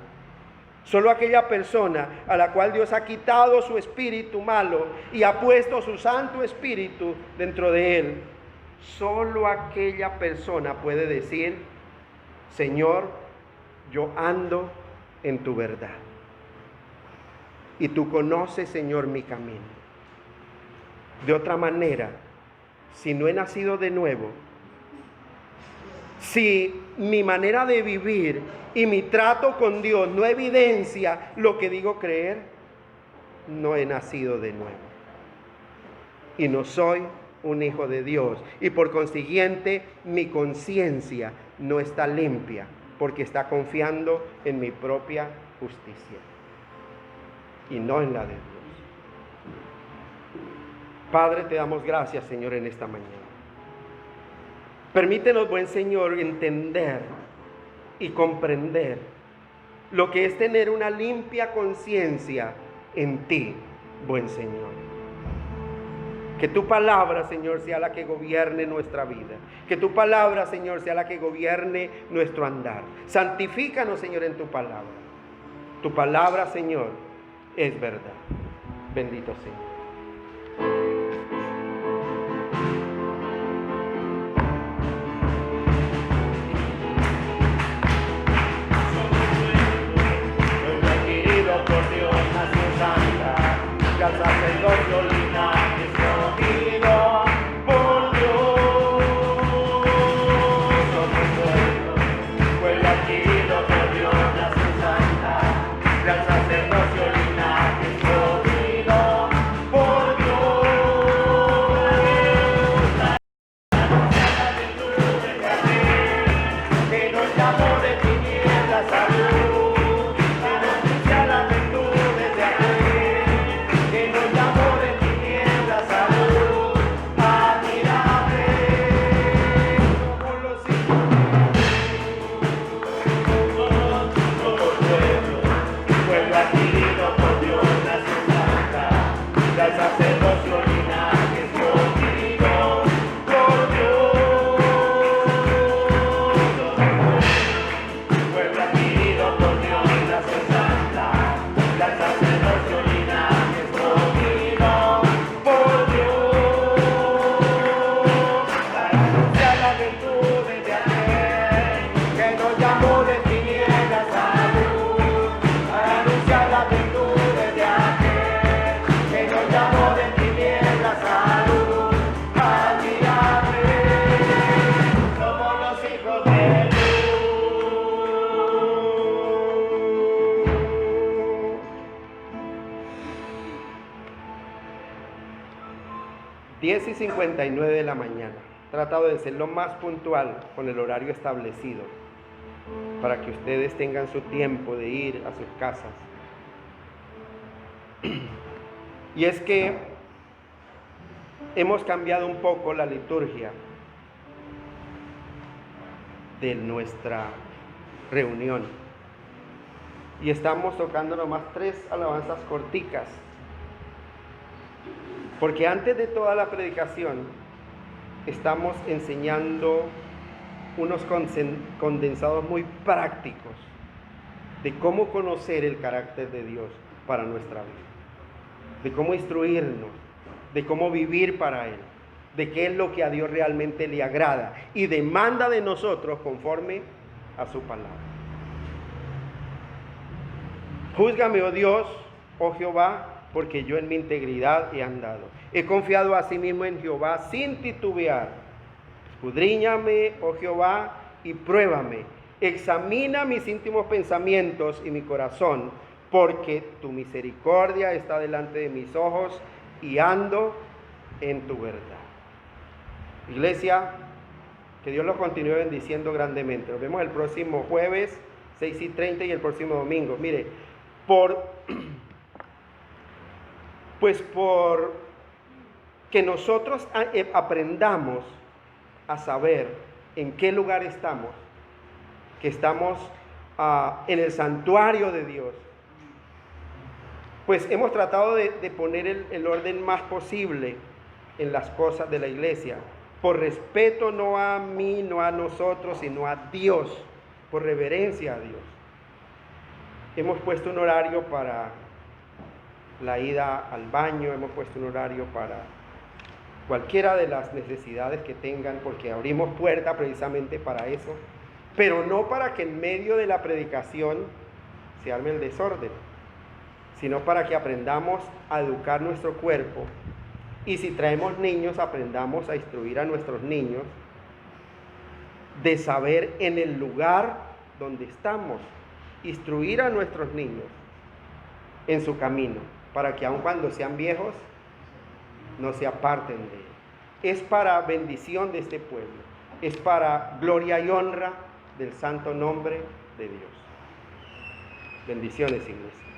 Solo aquella persona a la cual Dios ha quitado su espíritu malo y ha puesto su Santo Espíritu dentro de él. Solo aquella persona puede decir: Señor, yo ando en tu verdad. Y tú conoces, Señor, mi camino. De otra manera, si no he nacido de nuevo, si mi manera de vivir y mi trato con Dios no evidencia lo que digo creer, no he nacido de nuevo. Y no soy un hijo de Dios. Y por consiguiente, mi conciencia no está limpia, porque está confiando en mi propia justicia y no en la de Dios. Padre, te damos gracias, Señor, en esta mañana. Permítenos, buen Señor, entender y comprender lo que es tener una limpia conciencia en ti, buen Señor. Que tu palabra, Señor, sea la que gobierne nuestra vida. Que tu palabra, Señor, sea la que gobierne nuestro andar. Santifícanos, Señor, en tu palabra. Tu palabra, Señor, es verdad. Bendito Señor. Por Dios, nación santa, y al sacerdocio linaje escogido por Dios. Somos pueblo adquirido por Dios, nación santa, y al sacerdocio linaje escogido por Dios. La virtud de aquel que nos llamó de tinieblas a luz. y 59 de la mañana. He tratado de ser lo más puntual con el horario establecido para que ustedes tengan su tiempo de ir a sus casas. Y es que hemos cambiado un poco la liturgia de nuestra reunión. Y estamos tocando nomás 3 alabanzas corticas. Porque antes de toda la predicación estamos enseñando unos condensados muy prácticos de cómo conocer el carácter de Dios para nuestra vida, de cómo instruirnos, de cómo vivir para Él, de qué es lo que a Dios realmente le agrada y demanda de nosotros conforme a su palabra. Júzgame, oh Dios, oh Jehová, porque yo en mi integridad he andado. He confiado asimismo en Jehová sin titubear. Escudriñame, oh Jehová, y pruébame. Examina mis íntimos pensamientos y mi corazón, porque tu misericordia está delante de mis ojos y ando en tu verdad. Iglesia, que Dios los continúe bendiciendo grandemente. Nos vemos el próximo jueves, 6:30, y el próximo domingo. Mire, por que nosotros aprendamos a saber en qué lugar estamos, que estamos en el santuario de Dios, pues hemos tratado de poner el orden más posible en las cosas de la iglesia, por respeto no a mí, no a nosotros, sino a Dios, por reverencia a Dios. Hemos puesto un horario para la ida al baño, hemos puesto un horario para cualquiera de las necesidades que tengan, porque abrimos puerta precisamente para eso, pero no para que en medio de la predicación se arme el desorden, sino para que aprendamos a educar nuestro cuerpo, y si traemos niños, aprendamos a instruir a nuestros niños de saber en el lugar donde estamos, instruir a nuestros niños en su camino, para que aun cuando sean viejos, no se aparten de él. Es para bendición de este pueblo, es para gloria y honra del santo nombre de Dios. Bendiciones, iglesia.